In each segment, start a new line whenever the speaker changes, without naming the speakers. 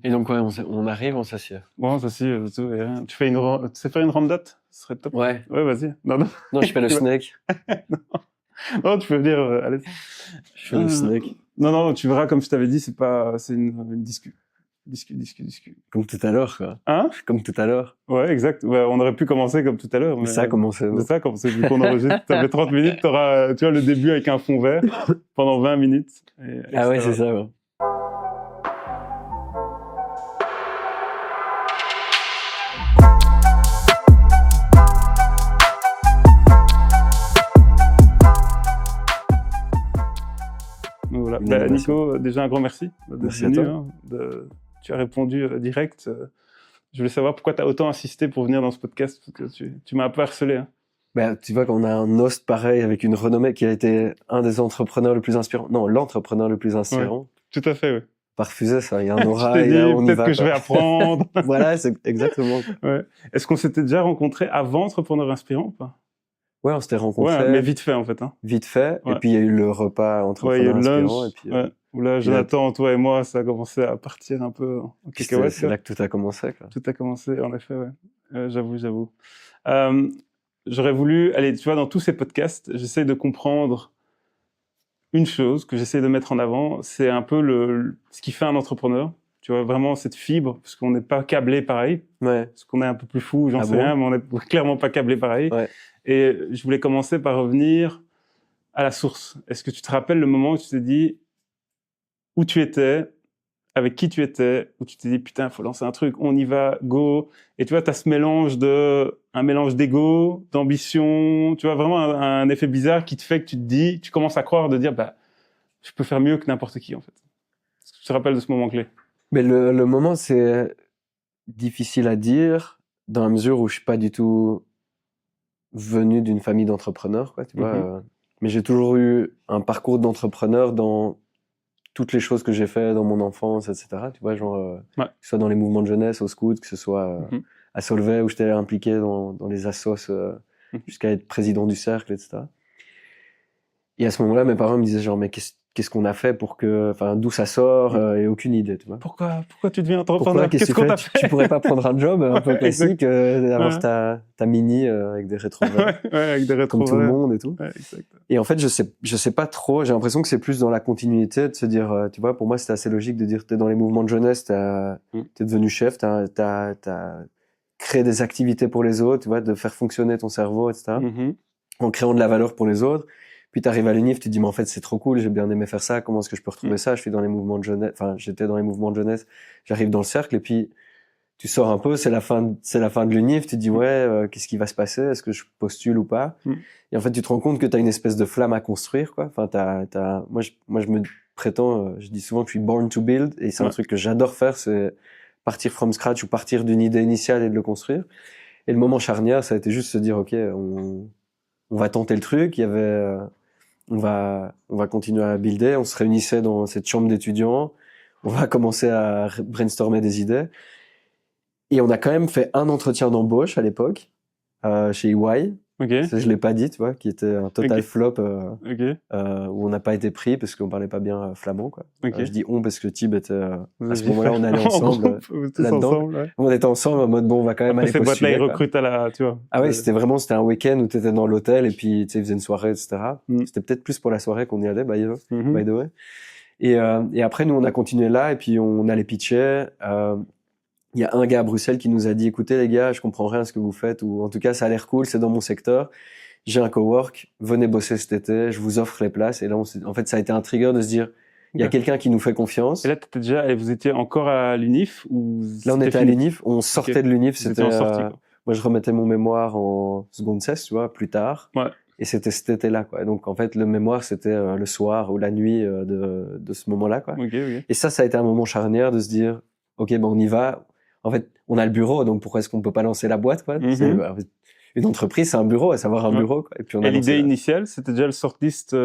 Et donc, ouais, on arrive, on s'assied.
Bon, ça si, tout, et rien. Tu sais faire une randate? Ce serait top.
Ouais.
Ouais, vas-y. Non, non.
Non, je fais le snake.
Non, tu peux dire, allez.
Je fais le snake.
Non, non, tu verras, comme je t'avais dit, c'est une discu.
Comme tout à l'heure, quoi.
Hein?
Comme tout à l'heure.
Ouais, exact. Ouais, on aurait pu commencer comme tout à l'heure.
Mais ça a commencé.
C'est ça, comme c'est vu qu'on enregistre. T'avais 30 minutes, t'auras, tu vois, le début avec un fond vert pendant 20 minutes.
Ah ouais, c'est ça, ouais.
Voilà. Bah, Nico, déjà un grand merci d'être venu.
Hein,
tu as répondu direct. Je voulais savoir pourquoi tu as autant insisté pour venir dans ce podcast, parce que tu m'as un peu harcelé. Hein.
Bah, tu vois qu'on a un host pareil avec une renommée qui a été un des entrepreneurs le plus inspirant. Non, l'entrepreneur le plus inspirant.
Ouais, tout à fait, oui.
Pas refusé, ça. Il y a un aura,
je t'ai dit, peut-être que je vais apprendre.
Voilà, c'est exactement.
Ouais. Est-ce qu'on s'était déjà rencontrés avant Entrepreneur Inspirant ou pas?
Ouais, on s'était rencontrés.
Ouais, mais vite fait, en fait. Hein.
Vite fait. Ouais. Et puis, il y a eu le repas Entrepreneur Inspirant.
Et puis, où là, Jonathan, toi et moi, ça a commencé à partir un peu en cacahuète.
C'est là que tout a commencé, quoi.
Tout a commencé, en effet, ouais. J'avoue. J'aurais voulu, allez, tu vois, dans tous ces podcasts, j'essaie de comprendre une chose que j'essaie de mettre en avant, c'est un peu ce qui fait un entrepreneur. Tu vois, vraiment cette fibre, parce qu'on n'est pas câblé pareil.
Ouais.
Parce qu'on est un peu plus fou, j'en sais rien, mais on n'est clairement pas câblé pareil.
Ouais.
Et je voulais commencer par revenir à la source. Est-ce que tu te rappelles le moment où tu t'es dit où tu étais, avec qui tu étais, où tu t'es dit putain, faut lancer un truc, on y va, go. Et tu vois, t'as ce mélange un mélange d'ego, d'ambition, tu vois, vraiment un effet bizarre qui te fait que tu te dis, tu commences à croire, de dire, bah, je peux faire mieux que n'importe qui, en fait. Est-ce que tu te rappelles de ce moment clé?
Mais le moment, c'est difficile à dire, dans la mesure où je suis pas du tout venu d'une famille d'entrepreneurs, quoi, tu vois. Mais j'ai toujours eu un parcours d'entrepreneur dans toutes les choses que j'ai fait dans mon enfance, etc. Tu vois, genre, que ce soit dans les mouvements de jeunesse, au scout, que ce soit à Solvay, où j'étais impliqué dans les assos jusqu'à être président du cercle, etc. Et à ce moment-là, mes parents me disaient genre, mais qu'est-ce qu'on a fait pour que, enfin, d'où ça sort, et aucune idée, tu vois.
Pourquoi tu deviens entrepreneur?
Qu'est-ce qu'on t'a fait? Tu pourrais pas prendre un job un peu classique, avoir ta mini, avec des rétros
avec des rétros
comme tout le monde et tout.
Ouais, exact.
Et en fait, je sais pas trop, j'ai l'impression que c'est plus dans la continuité de se dire, tu vois, pour moi, c'était assez logique de dire, t'es dans les mouvements de jeunesse, t'es devenu chef, t'as créé des activités pour les autres, tu vois, de faire fonctionner ton cerveau, etc. En créant de la valeur pour les autres. Puis t'arrives à l'UNIF, tu te dis, mais en fait, c'est trop cool, j'ai bien aimé faire ça, comment est-ce que je peux retrouver ça? Je suis dans les mouvements de jeunesse, enfin, j'étais dans les mouvements de jeunesse, j'arrive dans le cercle, et puis, tu sors un peu, c'est la fin de l'UNIF, tu te dis, ouais, qu'est-ce qui va se passer? Est-ce que je postule ou pas? Et en fait, tu te rends compte que t'as une espèce de flamme à construire, quoi. Enfin, moi, je me prétends, je dis souvent que je suis born to build, et c'est un truc que j'adore faire, c'est partir from scratch ou partir d'une idée initiale et de le construire. Et le moment charnière, ça a été juste se dire, ok, on va tenter le truc. Il y avait, on va continuer à builder. On se réunissait dans cette chambre d'étudiants. On va commencer à brainstormer des idées. Et on a quand même fait un entretien d'embauche à l'époque, chez EY. Ça, je l'ai pas dit, tu vois, qui était un total flop, où on n'a pas été pris parce qu'on parlait pas bien flamand, quoi. Je dis on parce que Tib était, à ce moment-là, on allait ensemble là-dedans. On était ensemble en mode, bon, on va quand même aller postuler.
Après, ces boîtes-là, ils recrutent tu vois.
Ah ouais, c'était un week-end où t'étais dans l'hôtel et puis, tu sais, ils faisaient une soirée, etc. C'était peut-être plus pour la soirée qu'on y allait, by the way. Et après, nous, on a continué là et puis on allait pitcher. Il y a un gars à Bruxelles qui nous a dit, écoutez les gars, je comprends rien à ce que vous faites, ou en tout cas ça a l'air cool, c'est dans mon secteur, j'ai un cowork, venez bosser cet été, je vous offre les places. Et là, en fait, ça a été un trigger de se dire, il y a quelqu'un qui nous fait confiance.
Et là, vous étiez encore à l'UNIF ou
là, on était à l'UNIF, on sortait de l'UNIF, c'était
moi
je remettais mon mémoire en seconde cesse, tu vois, plus tard. Et c'était cet été-là, quoi. Et donc, en fait, le mémoire, c'était le soir ou la nuit de ce moment-là, quoi. Et ça a été un moment charnière de se dire, ok, ben on y va. En fait, on a le bureau, donc pourquoi est-ce qu'on peut pas lancer la boîte, quoi? Une entreprise, c'est un bureau, à savoir un bureau, quoi. Et puis
l'idée initiale, c'était déjà le shortlist, tu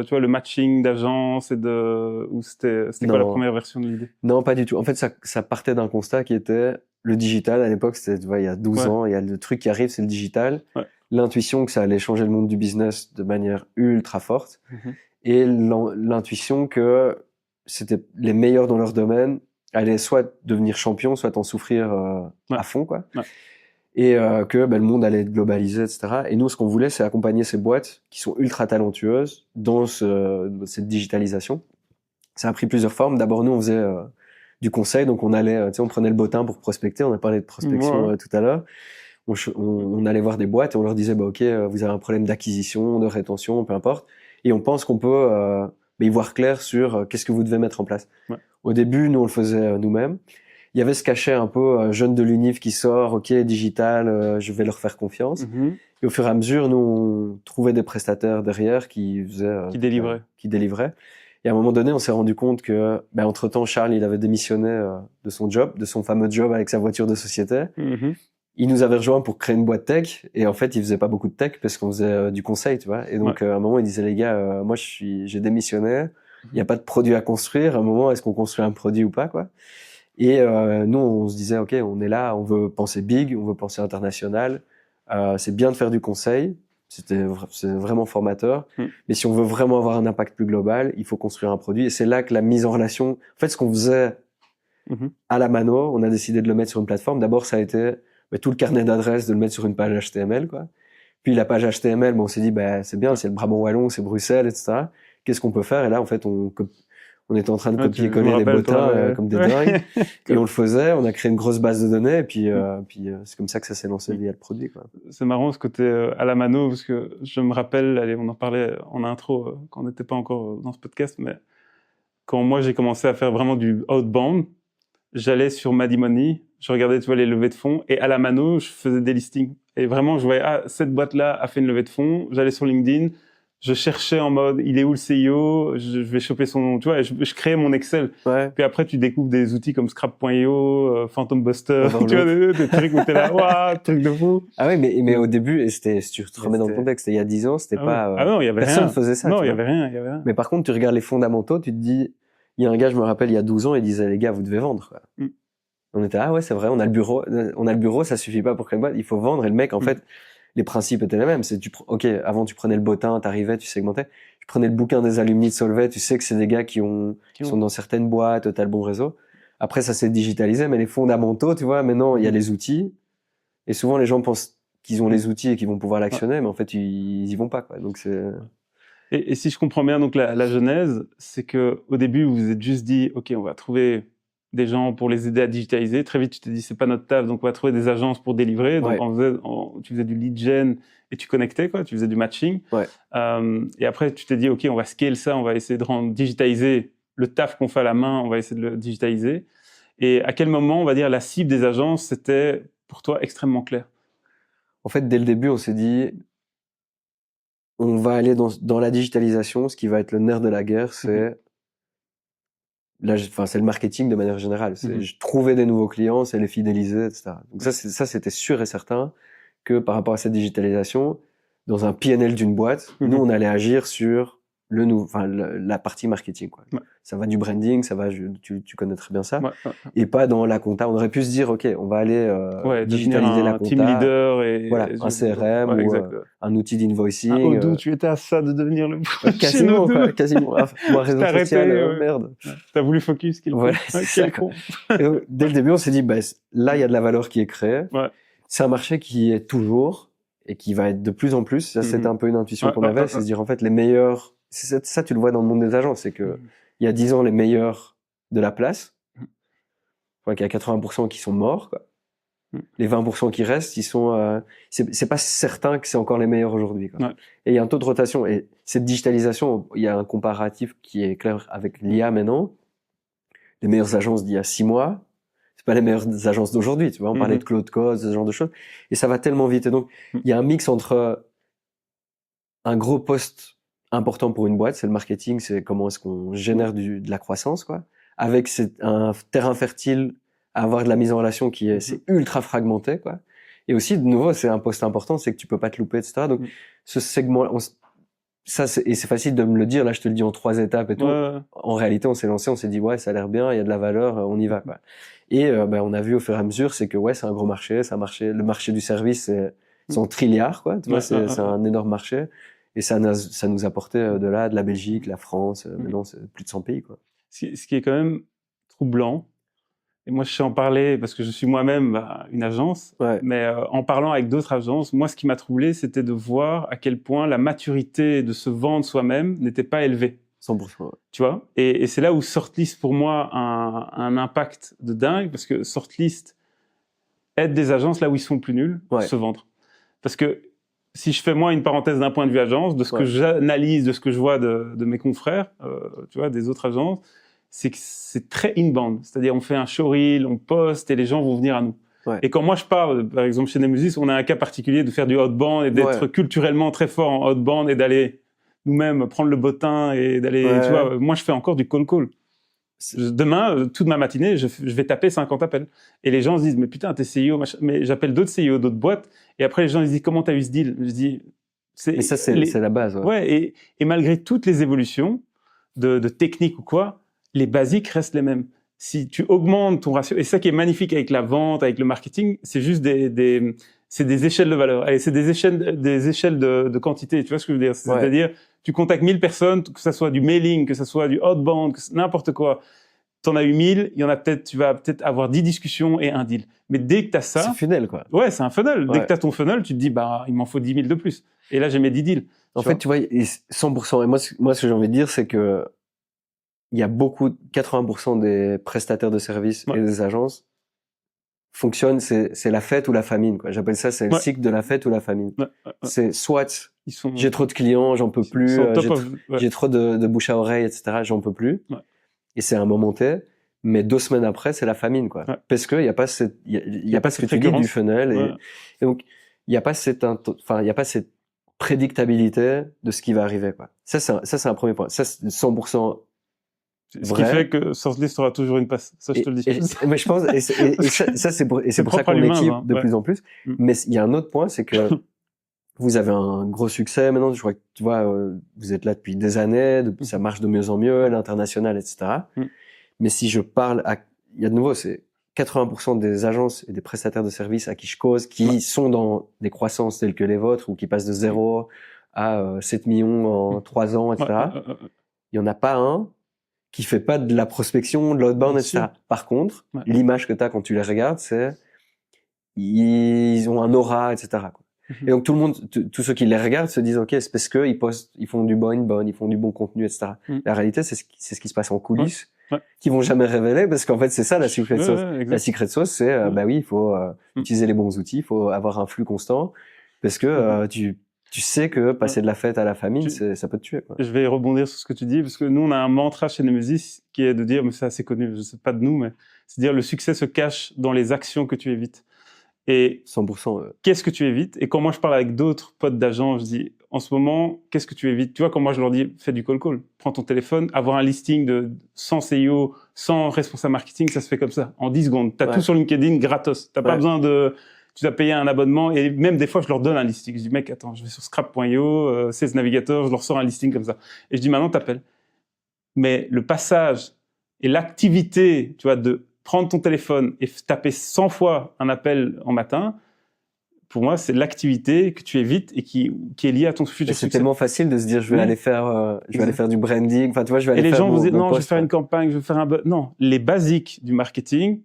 vois, le matching d'agence ou c'était quoi la première version de l'idée?
Non, pas du tout. En fait, ça partait d'un constat qui était le digital. À l'époque, c'était, tu vois, il y a 12 ans, il y a le truc qui arrive, c'est le digital. L'intuition que ça allait changer le monde du business de manière ultra forte. Et l'intuition que c'était les meilleurs dans leur domaine allait soit devenir champion, soit en souffrir
Ouais.
à fond, quoi.
Ouais.
Et que le monde allait être globalisé, etc. Et nous, ce qu'on voulait, c'est accompagner ces boîtes qui sont ultra talentueuses dans cette digitalisation. Ça a pris plusieurs formes. D'abord, nous, on faisait du conseil, donc on allait, on prenait le bottin pour prospecter. On a parlé de prospection tout à l'heure. On allait voir des boîtes et on leur disait, ok, vous avez un problème d'acquisition, de rétention, peu importe. Et on pense qu'on peut y voir clair sur qu'est-ce que vous devez mettre en place.
Ouais.
Au début, nous, on le faisait nous-mêmes. Il y avait ce cachet un peu jeune de l'UNIF qui sort, ok, digital, je vais leur faire confiance. Et au fur et à mesure, nous, on trouvait des prestataires derrière qui faisaient... qui délivraient. Et à un moment donné, on s'est rendu compte que, entre-temps, Charles, il avait démissionné de son job, de son fameux job avec sa voiture de société. Il nous avait rejoint pour créer une boîte tech. Et en fait, il faisait pas beaucoup de tech parce qu'on faisait du conseil, tu vois. Et donc, à un moment, il disait, les gars, moi, j'ai démissionné. Il n'y a pas de produit à construire. À un moment, est-ce qu'on construit un produit ou pas, quoi? Et nous, on se disait, ok, on est là, on veut penser big, on veut penser international. C'est bien de faire du conseil, c'est vraiment formateur. Mais si on veut vraiment avoir un impact plus global, il faut construire un produit. Et c'est là que la mise en relation, en fait, ce qu'on faisait à la mano, on a décidé de le mettre sur une plateforme. D'abord, ça a été tout le carnet d'adresses de le mettre sur une page HTML, quoi. Puis la page HTML, on s'est dit, c'est bien, c'est le Brabant wallon, c'est Bruxelles, etc. Qu'est-ce qu'on peut faire? Et là, en fait, on était en train de copier-coller les bottins comme des dingues. Et on le faisait, on a créé une grosse base de données, et puis c'est comme ça que ça s'est lancé via le produit, quoi.
C'est marrant ce côté à la mano, parce que je me rappelle, allez, on en parlait en intro quand on n'était pas encore dans ce podcast, mais quand moi j'ai commencé à faire vraiment du outbound, j'allais sur Mady Money, je regardais, tu vois, les levées de fonds, et à la mano, je faisais des listings. Et vraiment, je voyais, cette boîte-là a fait une levée de fonds, j'allais sur LinkedIn, je cherchais en mode, il est où le CEO, je vais choper son, tu vois, je créais mon Excel.
Ouais.
Puis après, tu découvres des outils comme Scrap.io, Phantom Buster, tu vois, des trucs où t'es là, waouh, truc de fou.
Ah oui, mais au début, et si tu te remets dans le contexte, il y a 10 ans, c'était pas,
non, il y avait
personne
rien.
faisait ça.
Non, il y avait rien.
Mais par contre, tu regardes les fondamentaux, tu te dis, il y a un gars, je me rappelle, il y a 12 ans, il disait, les gars, vous devez vendre, quoi. On était, ouais, c'est vrai, on a le bureau, ça suffit pas pour créer une boîte, il faut vendre. Et le mec, en fait, les principes étaient les mêmes. C'est, ok, avant, tu prenais le bottin, t'arrivais, tu segmentais. Tu prenais le bouquin des alumni de Solvay, tu sais que c'est des gars qui sont dans certaines boîtes, t'as le bon réseau. Après, ça s'est digitalisé, mais les fondamentaux, tu vois, maintenant, il y a les outils. Et souvent, les gens pensent qu'ils ont les outils et qu'ils vont pouvoir l'actionner, mais en fait, ils y vont pas, quoi. Donc, c'est...
Et si je comprends bien, donc, la genèse, c'est que, au début, vous vous êtes juste dit, ok, on va trouver des gens pour les aider à digitaliser. Très vite, tu t'es dit, c'est pas notre taf, donc on va trouver des agences pour délivrer. Donc, tu faisais du lead gen et tu connectais, quoi. Tu faisais du matching. Et après, tu t'es dit, ok, on va scale ça, on va essayer de rendre digitaliser le taf qu'on fait à la main, on va essayer de le digitaliser. Et à quel moment, on va dire, la cible des agences, c'était pour toi extrêmement clair?
En fait, dès le début, on s'est dit, on va aller dans la digitalisation. Ce qui va être le nerf de la guerre, c'est c'est le marketing de manière générale. C'est trouver des nouveaux clients, c'est les fidéliser, etc. Donc ça, c'était sûr et certain que par rapport à cette digitalisation, dans un PNL d'une boîte, nous, on allait agir sur la partie marketing, quoi. Ça va du branding, ça va, tu connais très bien ça. Et pas dans la compta. On aurait pu se dire, ok, on va aller digitaliser la compta.
Team leader et
voilà, un CRM ou un outil d'invoicing.
Odoo, tu étais à ça de devenir le
quasiment, quoi, quasiment. Moi, réseau social, merde.
T'as voulu focus quelque
voilà, c'est ça, dès le début, on s'est dit, là, il y a de la valeur qui est créée. C'est un marché qui est toujours et qui va être de plus en plus. Ça, c'était un peu une intuition qu'on avait, c'est de dire, en fait, les meilleurs, ça, tu le vois dans le monde des agences, c'est que il y a 10 ans, les meilleurs de la place, qu'il y a 80% qui sont morts, quoi. Les 20% qui restent, ils sont, c'est pas certain que c'est encore les meilleurs aujourd'hui, quoi. Et il y a un taux de rotation. Et cette digitalisation, il y a un comparatif qui est clair avec l'IA maintenant. Les meilleures agences d'il y a 6 mois, c'est pas les meilleures agences d'aujourd'hui, tu vois. On parlait de Claude Cause, ce genre de choses. Et ça va tellement vite. Et donc, il y a un mix entre un gros poste important pour une boîte, c'est le marketing, c'est comment est-ce qu'on génère de la croissance, quoi. Avec un terrain fertile à avoir de la mise en relation qui est, c'est ultra fragmenté, quoi. Et aussi, de nouveau, c'est un poste important, c'est que tu peux pas te louper, etc. Donc, ce segment, et c'est facile de me le dire, là, je te le dis en 3 étapes et tout. En réalité, on s'est lancé, on s'est dit, ouais, ça a l'air bien, il y a de la valeur, on y va, quoi. Et, on a vu au fur et à mesure, c'est que, ouais, c'est un gros marché, le marché du service, c'est en trilliards, quoi. Tu vois, c'est un énorme marché. Et ça nous apportait de la Belgique, la France, maintenant, c'est plus de 100 pays, quoi.
Ce qui est quand même troublant, Et moi, je sais en parler parce que je suis moi-même une agence.
Ouais.
Mais en parlant avec d'autres agences, moi, ce qui m'a troublé, c'était de voir à quel point la maturité de se vendre soi-même n'était pas élevée.
100%. Ouais.
Tu vois, et c'est là où Sortlist, pour moi, a un impact de dingue, parce que Sortlist aide des agences là où ils sont plus nuls à se vendre. Parce que si je fais moi une parenthèse d'un point de vue agence, de ce que j'analyse, de ce que je vois de mes confrères, tu vois, des autres agences, c'est que c'est très inbound. C'est-à-dire, on fait un showreel, on poste et les gens vont venir à nous.
Ouais.
Et quand moi je parle, par exemple, chez Nemusis, on a un cas particulier de faire du outbound et d'être culturellement très fort en outbound et d'aller nous-mêmes prendre le bottin et d'aller, tu vois, moi je fais encore du call. Demain, toute ma matinée, je vais taper 50 appels. Et les gens se disent, mais putain, t'es CEO, machin. Mais j'appelle d'autres CEO, d'autres boîtes. Et après, les gens ils disent, comment t'as eu ce deal? Je dis,
mais ça, c'est la base.
Ouais, et malgré toutes les évolutions de technique ou quoi, les basiques restent les mêmes. Si tu augmentes ton ratio, et ça qui est magnifique avec la vente, avec le marketing, c'est juste c'est des échelles de valeur. Allez, c'est des échelles de quantité. Tu vois ce que je veux dire? C'est-à-dire, tu contactes 1000 personnes, que ça soit du mailing, que ça soit du outbound, n'importe quoi. T'en as eu 1000, tu vas peut-être avoir 10 discussions et un deal. Mais dès que t'as ça.
C'est funnel, quoi.
Ouais, c'est un funnel. Dès que t'as ton funnel, tu te dis, bah, il m'en faut 10 000 de plus. Et là, j'ai mes 10 deals.
En fait, tu vois, 100%. Et moi, ce que j'ai envie de dire, c'est que il y a 80% des prestataires de services et des agences fonctionnent, c'est la fête ou la famine, quoi. J'appelle ça, c'est le cycle de la fête ou la famine. C'est soit j'ai trop de clients, j'en peux plus, j'ai trop de bouche à oreille, etc., j'en peux plus. Et c'est un moment T, mais 2 semaines après, c'est la famine, quoi. Parce que il y a pas il y a pas ce que tu dis du funnel et donc il y a pas cette prédictabilité de ce qui va arriver, quoi. Ça c'est un premier point. Ça c'est 100%
ce qui fait que Sortlist aura toujours une passe. Ça, je te le dis.
Mais je pense, et ça c'est pour ça qu'on équipe de plus en plus. Mais il y a un autre point, c'est que vous avez un gros succès maintenant. Je crois que tu vois, vous êtes là depuis des années, ça marche de mieux en mieux, à l'international, etc. Mais si je parle il y a de nouveau, c'est 80% des agences et des prestataires de services à qui je cause, qui sont dans des croissances telles que les vôtres, ou qui passent de 0 à 7 millions en 3 ans, etc. Il y en a pas un qui fait pas de la prospection, de l'outbound, etc. Par contre, l'image que tu as quand tu les regardes, c'est ils ont un aura, etc. quoi. Et donc tout le monde, tous ceux qui les regardent se disent, ok, c'est parce que ils postent, ils font du bon inbound, ils font du bon contenu, etc. La réalité, c'est ce qui se passe en coulisses, qu'ils vont jamais révéler, parce qu'en fait, c'est ça la secret sauce. La secret sauce, c'est, bah oui, il faut utiliser les bons outils, il faut avoir un flux constant, parce que tu sais que passer de la fête à la famine, ça peut te tuer, quoi.
Je vais rebondir sur ce que tu dis, parce que nous, on a un mantra chez Nemusis qui est de dire, mais c'est assez connu, je sais pas de nous, mais c'est de dire le succès se cache dans les actions que tu évites. Et
100%.
Qu'est-ce que tu évites? Et quand moi je parle avec d'autres potes d'agents, je dis, en ce moment, qu'est-ce que tu évites? Tu vois, quand moi je leur dis, fais du call. Prends ton téléphone, avoir un listing de 100 CEO, 100 responsables marketing, ça se fait comme ça, en 10 secondes. T'as tout sur LinkedIn gratos. T'as pas besoin tu dois payer un abonnement, et même des fois, je leur donne un listing. Je dis, mec, attends, je vais sur scrap.io, Sales Navigator, je leur sors un listing comme ça. Et je dis, maintenant, t'appelles. Mais le passage et l'activité, tu vois, de prendre ton téléphone et taper 100 fois un appel en matin, pour moi, c'est l'activité que tu évites et qui est liée à ton futur succès.
C'est tellement facile de se dire, je vais aller faire du branding. Enfin, tu vois, je vais aller
faire. Et les gens vous disent, non,
post,
je vais faire une campagne, je vais faire non, les basiques du marketing,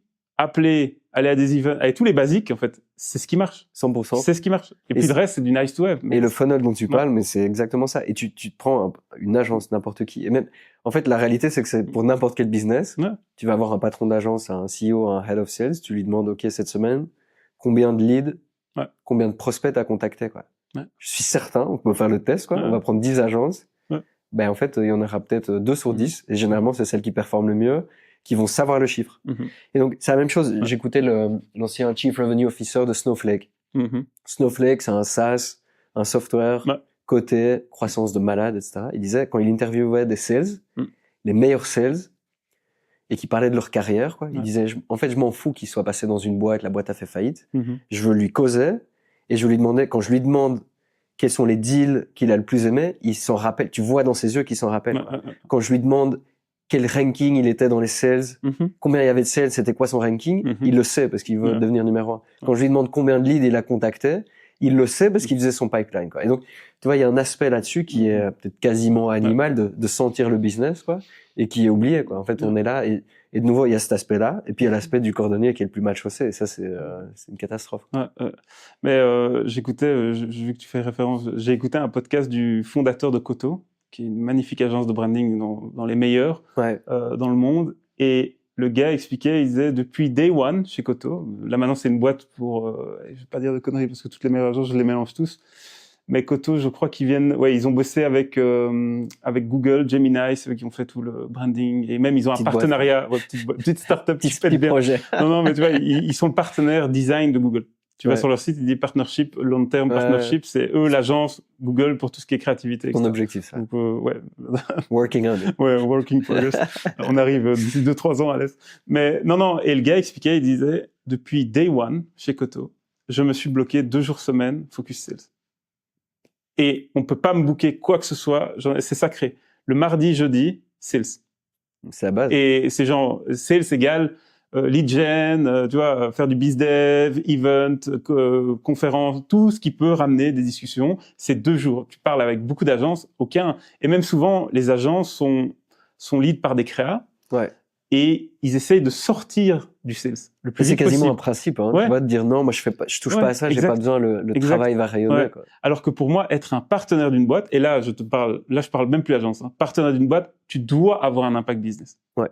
aller à des events, avec tous les basiques, en fait, c'est ce qui marche.
100%.
C'est ce qui marche. Et puis le reste, c'est du nice to have.
Et le funnel dont tu parles, mais c'est exactement ça. Et tu te prends une agence, n'importe qui. Et même, en fait, la réalité, c'est que c'est pour n'importe quel business. Tu vas avoir un patron d'agence, un CEO, un head of sales. Tu lui demandes, OK, cette semaine, combien de leads, combien de prospects t'as contacté, quoi. Je suis certain, on peut faire le test, quoi. On va prendre 10 agences. Ben, en fait, il y en aura peut-être 2 sur 10. Et généralement, c'est celles qui performent le mieux, qui vont savoir le chiffre. Et donc, c'est la même chose. J'écoutais l'ancien Chief Revenue Officer de Snowflake. Snowflake, c'est un SaaS, un software, côté croissance de malade, etc. Il disait, quand il interviewait des sales, les meilleurs sales, et qui parlaient de leur carrière, quoi, il disait, en fait, je m'en fous qu'il soit passé dans une boîte, la boîte a fait faillite. Je veux lui causer, et je lui demandais, quand je lui demande quels sont les deals qu'il a le plus aimé, il s'en rappelle. Tu vois dans ses yeux qu'il s'en rappelle. Quand je lui demande quel ranking il était dans les sales, combien il y avait de sales, c'était quoi son ranking, il le sait parce qu'il veut devenir numéro 1. Quand je lui demande combien de leads il a contacté, il le sait parce qu'il faisait son pipeline, quoi. Et donc, tu vois, il y a un aspect là-dessus qui est peut-être quasiment animal de sentir le business, quoi, et qui est oublié, quoi. En fait, on est là et Et de nouveau, il y a cet aspect-là, et puis il y a l'aspect du cordonnier qui est le plus mal chaussé, et ça, c'est une catastrophe.
Mais j'écoutais, vu que tu fais référence, j'ai écouté un podcast du fondateur de Koto, qui est une magnifique agence de branding dans les meilleurs dans le monde, et le gars expliquait, il disait, depuis day one chez Koto, là maintenant c'est une boîte pour, je vais pas dire de conneries parce que toutes les meilleures agences, je les mélange tous, mais Koto, je crois qu'ils viennent, ils ont bossé avec Google, Gemini, c'est eux qui ont fait tout le branding, et même ils ont un partenariat, petite start-up,
petit projet.
Non, mais tu vois, ils sont le partenaire design de Google. Tu vas sur leur site, il dit partnership, long term partnership, c'est eux l'agence Google pour tout ce qui est créativité.
Ton objectif, ça.
Donc,
Working on it.
Working progress. On arrive d'ici 2-3 ans à l'est. Mais non, et le gars expliquait, il disait, depuis day one, chez Koto, je me suis bloqué 2 jours semaine, focus sales. Et on peut pas me booker quoi que ce soit, c'est sacré. Le mardi, jeudi, sales.
C'est la base.
Et c'est genre, sales égale lead gen, tu vois, faire du biz dev, event, conférence, tout ce qui peut ramener des discussions. C'est 2 jours. Tu parles avec beaucoup d'agences, aucun. Et même souvent, les agences sont lead par des créas.
Ouais.
Et ils essayent de sortir du sales le plus vite possible.
C'est quasiment un principe, hein. Tu vois, de dire non, moi je touche pas à ça, j'ai pas besoin, le travail va rayonner. Quoi.
Alors que pour moi, être un partenaire d'une boîte, et là je parle même plus agence, hein, partenaire d'une boîte, tu dois avoir un impact business.
Ouais.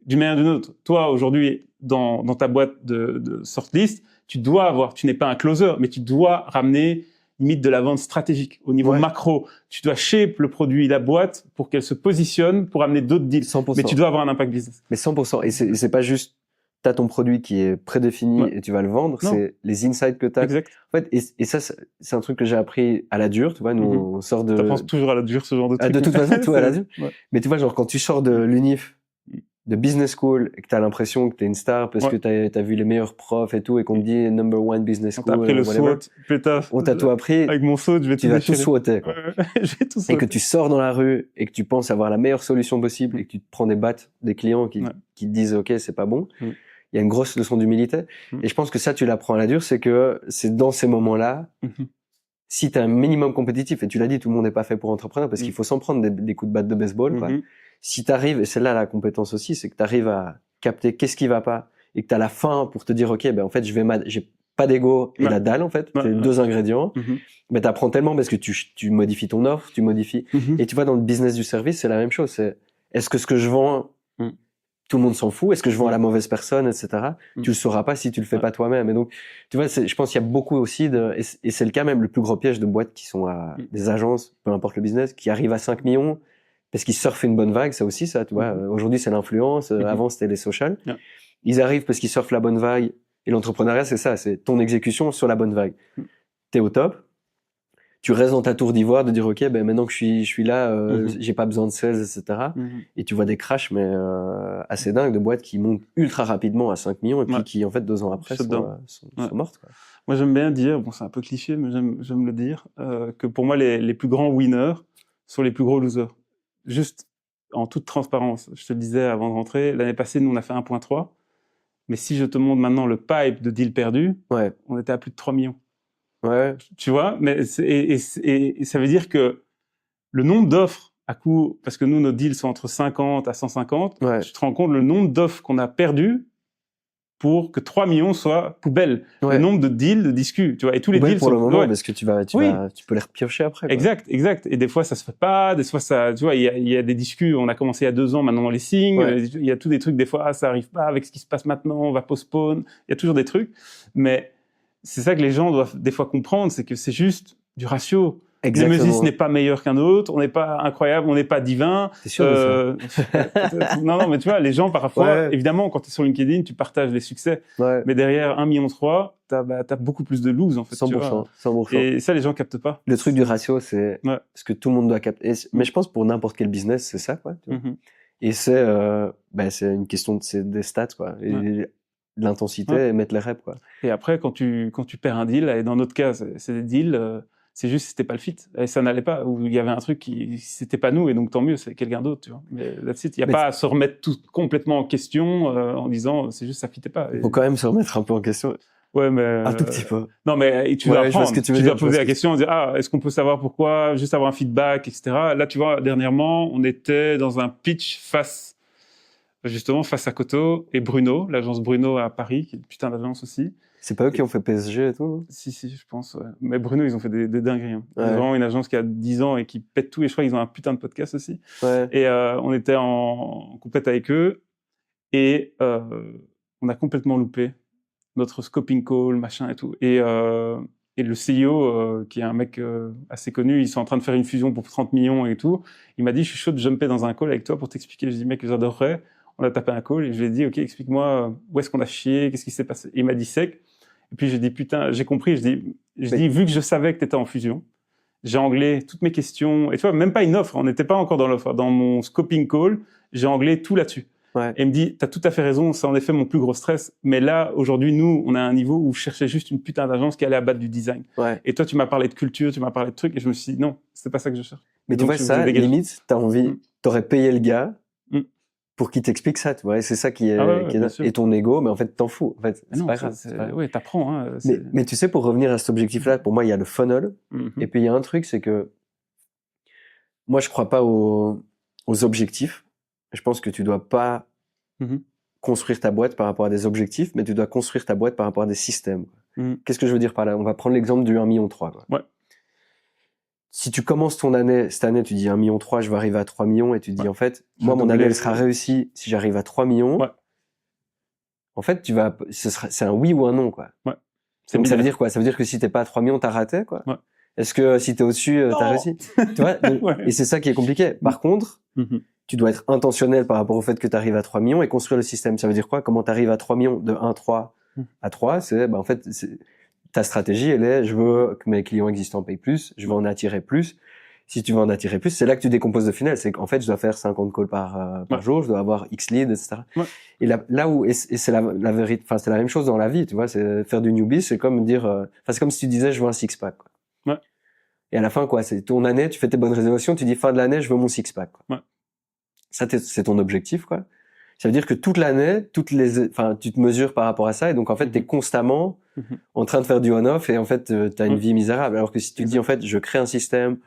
D'une manière ou d'une autre. Toi, aujourd'hui, dans ta boîte de shortlist, tu n'es pas un closer, mais tu dois ramener limite de la vente stratégique au niveau macro. Tu dois shape le produit, la boîte, pour qu'elle se positionne pour amener d'autres deals.
100%.
Mais tu dois avoir un impact business.
Mais 100%. Et c'est pas juste, t'as ton produit qui est prédéfini et tu vas le vendre. Non. C'est les insights que t'as.
Exact.
En fait, et ça, c'est un truc que j'ai appris à la dure. Tu vois, nous, on sort de...
T'apprends toujours à la dure, ce genre de truc.
De toute façon, tout à la dure. Mais tu vois, genre, quand tu sors de l'UNIF, de business school, et que t'as l'impression que t'es une star parce que t'as vu les meilleurs profs et tout, et qu'on te dit number one business school.
On t'a appris le SWOT, pétaf.
On t'a tout appris.
Avec mon SWOT,
tu vas tout SWOTer, quoi.
Je vais tout SWOTer.
Et que tu sors dans la rue et que tu penses avoir la meilleure solution possible et que tu te prends des battes des clients qui te disent OK, c'est pas bon. Il y a une grosse leçon d'humilité. Et je pense que ça, tu l'apprends à la dure, c'est que c'est dans ces moments-là, si t'es un minimum compétitif, et tu l'as dit, tout le monde n'est pas fait pour entrepreneur parce qu'il faut s'en prendre des coups de batte de baseball, quoi. Si t'arrives, et c'est là la compétence aussi, c'est que t'arrives à capter qu'est-ce qui va pas et que t'as la faim pour te dire OK, ben en fait j'ai pas d'ego et la dalle en fait, c'est 2 ingrédients. Mais t'apprends tellement parce que tu modifies ton offre, tu modifies et tu vois dans le business du service, c'est la même chose, c'est est-ce que ce que je vends tout le monde s'en fout, est-ce que je vends à la mauvaise personne, etc. Tu le sauras pas si tu le fais pas toi-même. Et donc tu vois, je pense qu'il y a beaucoup aussi et c'est le cas même, le plus gros piège de boîtes qui sont à des agences, peu importe le business, qui arrivent à 5 millions parce qu'ils surfent une bonne vague, ça aussi, ça, tu vois. Aujourd'hui, c'est l'influence. Avant, c'était les socials. Ils arrivent parce qu'ils surfent la bonne vague. Et l'entrepreneuriat, c'est ça, c'est ton exécution sur la bonne vague. T'es au top. Tu restes dans ta tour d'ivoire de dire, OK, ben, maintenant que je suis là, j'ai pas besoin de sales, etc. Et tu vois des crashs, mais, assez dingues de boîtes qui montent ultra rapidement à 5 millions et puis qui, en fait, 2 ans après, sont mortes, quoi.
Moi, j'aime bien dire, bon, c'est un peu cliché, mais j'aime le dire, que pour moi, les plus grands winners sont les plus gros losers. Juste en toute transparence, je te le disais avant de rentrer, l'année passée, nous, on a fait 1.3. Mais si je te montre maintenant le pipe de deals perdus, on était à plus de 3 millions. Tu vois, mais et ça veut dire que le nombre d'offres à coup, parce que nous, nos deals sont entre 50 à 150, tu te rends compte le nombre d'offres qu'on a perdues pour que 3 millions soient poubelles. Le nombre de deals, de discus, tu vois, et tous les deals
pour
sont...
le moment, parce que tu peux les repiocher après, quoi.
Exact. Et des fois, ça se fait pas, des fois, ça, tu vois, il y a des discus, on a commencé il y a 2 ans, maintenant on les signe, il y a tous des trucs, des fois, ça arrive pas avec ce qui se passe maintenant, on va postpone, il y a toujours des trucs. Mais c'est ça que les gens doivent des fois comprendre, c'est que c'est juste du ratio.
Exactement.
Nemesis n'est pas meilleur qu'un autre, on n'est pas incroyable, on n'est pas divin.
C'est sûr de
ça. Non, mais tu vois, les gens, parfois, évidemment, quand tu es sur LinkedIn, tu partages les succès. Mais derrière 1,3 million, t'as beaucoup plus de lose, en fait.
100%,
tu vois.
100%.
Et ça, les gens captent pas.
Le truc du ratio, c'est ce que tout le monde doit capter. Mais je pense pour n'importe quel business, c'est ça, quoi. Tu vois. Et c'est une question des stats, quoi. Et l'intensité et mettre les reps, quoi.
Et après, quand tu perds un deal, et dans notre cas, c'est des deals, c'est juste c'était pas le fit et ça n'allait pas, ou il y avait un truc qui c'était pas nous, et donc tant mieux, c'est quelqu'un d'autre, tu vois. Mais that's it, il y a pas à se remettre tout complètement en question en disant c'est juste ça fitait pas.
Il faut quand même se remettre un peu en question.
Ouais, mais
un tout petit peu.
Non, mais tu dois apprendre. Tu dois poser la question, dire est-ce qu'on peut savoir pourquoi, juste avoir un feedback, etc. Là, tu vois, dernièrement, on était dans un pitch face justement face à Koto et Bruno, l'agence Bruno à Paris, qui est une putain d'agence aussi.
C'est pas eux qui ont fait PSG et tout, non?
Si, je pense. Ouais. Mais Bruno, ils ont fait des dingueries. Hein.
Ouais.
C'est vraiment une agence qui a 10 ans et qui pète tout. Et je crois qu'ils ont un putain de podcast aussi.
Ouais.
Et on était en compète avec eux. Et on a complètement loupé notre scoping call, machin et tout. Et le CEO, qui est un mec assez connu, ils sont en train de faire une fusion pour 30 millions et tout. Il m'a dit, je suis chaud de jumper dans un call avec toi pour t'expliquer. Je dis, mec, j'adorerais. On a tapé un call et je lui ai dit, OK, explique-moi où est-ce qu'on a chié, qu'est-ce qui s'est passé. Et il m'a dit sec. Et puis j'ai dit, putain, j'ai compris. Je dis, vu que je savais que tu étais en fusion, j'ai anglais toutes mes questions. Et tu vois, même pas une offre, on n'était pas encore dans l'offre. Dans mon scoping call, j'ai anglais tout là-dessus.
Ouais.
Et il me dit, t'as tout à fait raison, c'est en effet mon plus gros stress. Mais là, aujourd'hui, nous, on a un niveau où je cherchais juste une putain d'agence qui allait abattre du design.
Ouais.
Et toi, tu m'as parlé de culture, tu m'as parlé de trucs, et je me suis dit, non, c'est pas ça que je cherche.
Mais tu vois, ça, limite, t'as envie, t'aurais payé le gars pour qu'il t'explique ça, tu vois. Et c'est ça qui est, qui est et ton ego, mais en fait, t'en fous. En fait, c'est pas grave.
Ouais, t'apprends, hein.
Mais tu sais, pour revenir à cet objectif-là, pour moi, il y a le funnel. Et puis, il y a un truc, c'est que moi, je crois pas aux objectifs. Je pense que tu dois pas construire ta boîte par rapport à des objectifs, mais tu dois construire ta boîte par rapport à des systèmes. Qu'est-ce que je veux dire par là? On va prendre l'exemple du 1,3 million. Quoi.
Ouais.
Si tu commences ton année, cette année, tu dis 1,3 million, je vais arriver à 3 millions, et tu dis, en fait, moi, mon année, elle sera réussie si j'arrive à 3 millions.
Ouais.
En fait, c'est un oui ou un non, quoi.
Ouais.
Donc, ça veut dire quoi? Ça veut dire que si t'es pas à 3 millions, t'as raté, quoi.
Ouais.
Est-ce que si t'es au-dessus, t'as réussi? Tu vois? Donc, ouais. Et c'est ça qui est compliqué. Par contre, tu dois être intentionnel par rapport au fait que tu arrives à 3 millions et construire le système. Ça veut dire quoi? Comment tu arrives à 3 millions de 1,3 à 3? C'est, en fait, ta stratégie, elle est, je veux que mes clients existants payent plus, je veux en attirer plus. Si tu veux en attirer plus, c'est là que tu décomposes le funnel. C'est qu'en fait, je dois faire 50 calls par jour, je dois avoir X leads, etc. Ouais. Et là où, et c'est la vérité, enfin, c'est la même chose dans la vie, tu vois, c'est faire du newbie, c'est comme dire, c'est comme si tu disais, je veux un six-pack, quoi.
Ouais.
Et à la fin, quoi, c'est ton année, tu fais tes bonnes résolutions, tu dis fin de l'année, je veux mon six-pack, quoi.
Ouais.
Ça, c'est ton objectif, quoi. Ça veut dire que toute l'année, tu te mesures par rapport à ça, et donc en fait, t'es constamment en train de faire du on-off, et en fait, t'as une vie misérable. Alors que si tu te dis, en fait, je crée un système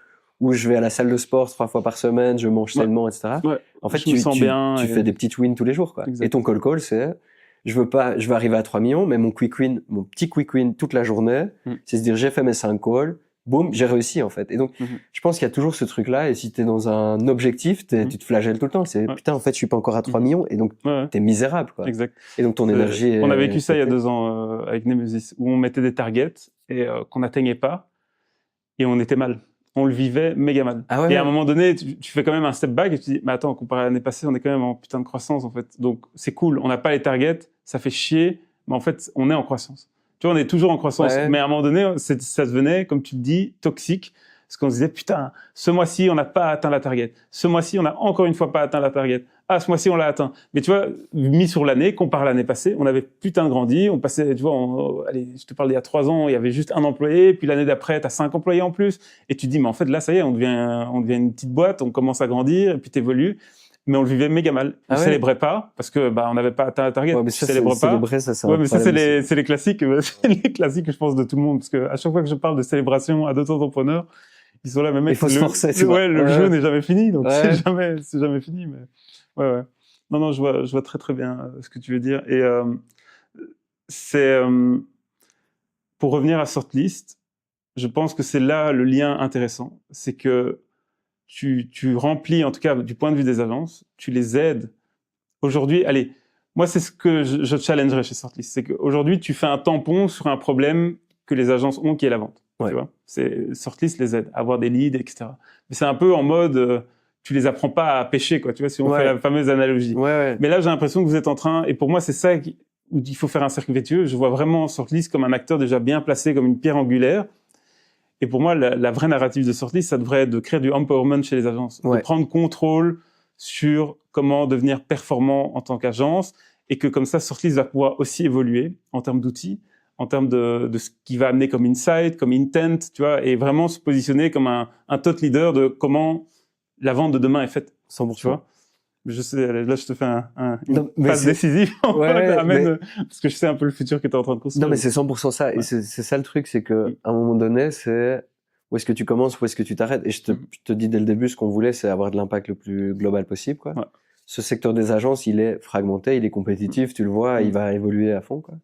où je vais à la salle de sport 3 fois par semaine, je mange sainement, etc.
Ouais.
En fait,
tu
fais des petites wins tous les jours, quoi. Exact. Et ton call, c'est, je veux arriver à 3 millions, mais mon petit quick win toute la journée, c'est se dire, j'ai fait mes 5 calls, boum, j'ai réussi, en fait. Et donc, je pense qu'il y a toujours ce truc-là, et si t'es dans un objectif, tu te flagelles tout le temps. C'est, putain, en fait, je suis pas encore à 3 millions, et donc, t'es misérable, quoi.
Exact.
Et donc, ton énergie
on a vécu ça il y a 2 ans, avec Nemesis, où on mettait des targets, et qu'on n'atteignait pas, et on était mal. On le vivait méga mal.
Ah ouais,
et à un moment donné, tu fais quand même un step back, et tu dis, mais attends, comparé à l'année passée, on est quand même en putain de croissance, en fait. Donc, c'est cool. On n'a pas les targets, ça fait chier, mais en fait, on est en croissance. Tu vois, on est toujours en croissance, mais à un moment donné, ça devenait, comme tu le dis, toxique, parce qu'on se disait, putain, ce mois-ci, on n'a pas atteint la target. Ce mois-ci, on n'a encore une fois pas atteint la target. Ah, ce mois-ci, on l'a atteint. Mais tu vois, mis sur l'année, comparé à l'année passée, on avait putain grandi, on passait, tu vois, allez, je te parle d'il y a 3 ans, il y avait juste 1 employé, puis l'année d'après, t'as 5 employés en plus, et tu te dis, mais en fait, là, ça y est, on devient une petite boîte, on commence à grandir, et puis t'évolues. Mais on le vivait méga mal. On célébrait pas parce que on n'avait pas atteint la target.
Ouais, mais ça, célébrer, ça, c'est
mais ça c'est les classiques, c'est les classiques je pense de tout le monde, parce que à chaque fois que je parle de célébration à d'autres entrepreneurs, ils sont là, mais mec,
il faut se forcer.
Le jeu n'est jamais fini, donc c'est jamais fini. Mais ouais. Non, je vois très bien ce que tu veux dire. Et c'est pour revenir à Sortlist, je pense que c'est là le lien intéressant, c'est que tu remplis, en tout cas du point de vue des agences, tu les aides. Aujourd'hui, allez, moi c'est ce que je challengerais chez Sortlist, c'est qu'aujourd'hui tu fais un tampon sur un problème que les agences ont, qui est la vente. Tu vois, Sortlist les aide à avoir des leads, etc. Mais c'est un peu en mode, tu les apprends pas à pêcher, quoi. Tu vois, si on fait la fameuse analogie. Mais là, j'ai l'impression que vous êtes en train, et pour moi, c'est ça où il faut faire un cercle vertueux. Je vois vraiment Sortlist comme un acteur déjà bien placé, comme une pierre angulaire. Et pour moi, la vraie narrative de Sortlist, ça devrait être de créer du empowerment chez les agences, de prendre contrôle sur comment devenir performant en tant qu'agence, et que comme ça, Sortlist va pouvoir aussi évoluer en termes d'outils, en termes de ce qui va amener comme insight, comme intent, tu vois, et vraiment se positionner comme un thought leader de comment la vente de demain est faite.
100%.
Tu vois. Je sais, là, je te fais une passe décisive, parce que je sais un peu le futur que tu es en train de construire.
Non, mais c'est 100% ça. Et c'est ça le truc, c'est que à un moment donné, c'est où est-ce que tu commences, où est-ce que tu t'arrêtes. Et je te dis dès le début, ce qu'on voulait, c'est avoir de l'impact le plus global possible, quoi. ce secteur des agences, il est fragmenté, il est compétitif, tu le vois, il va évoluer à fond, quoi.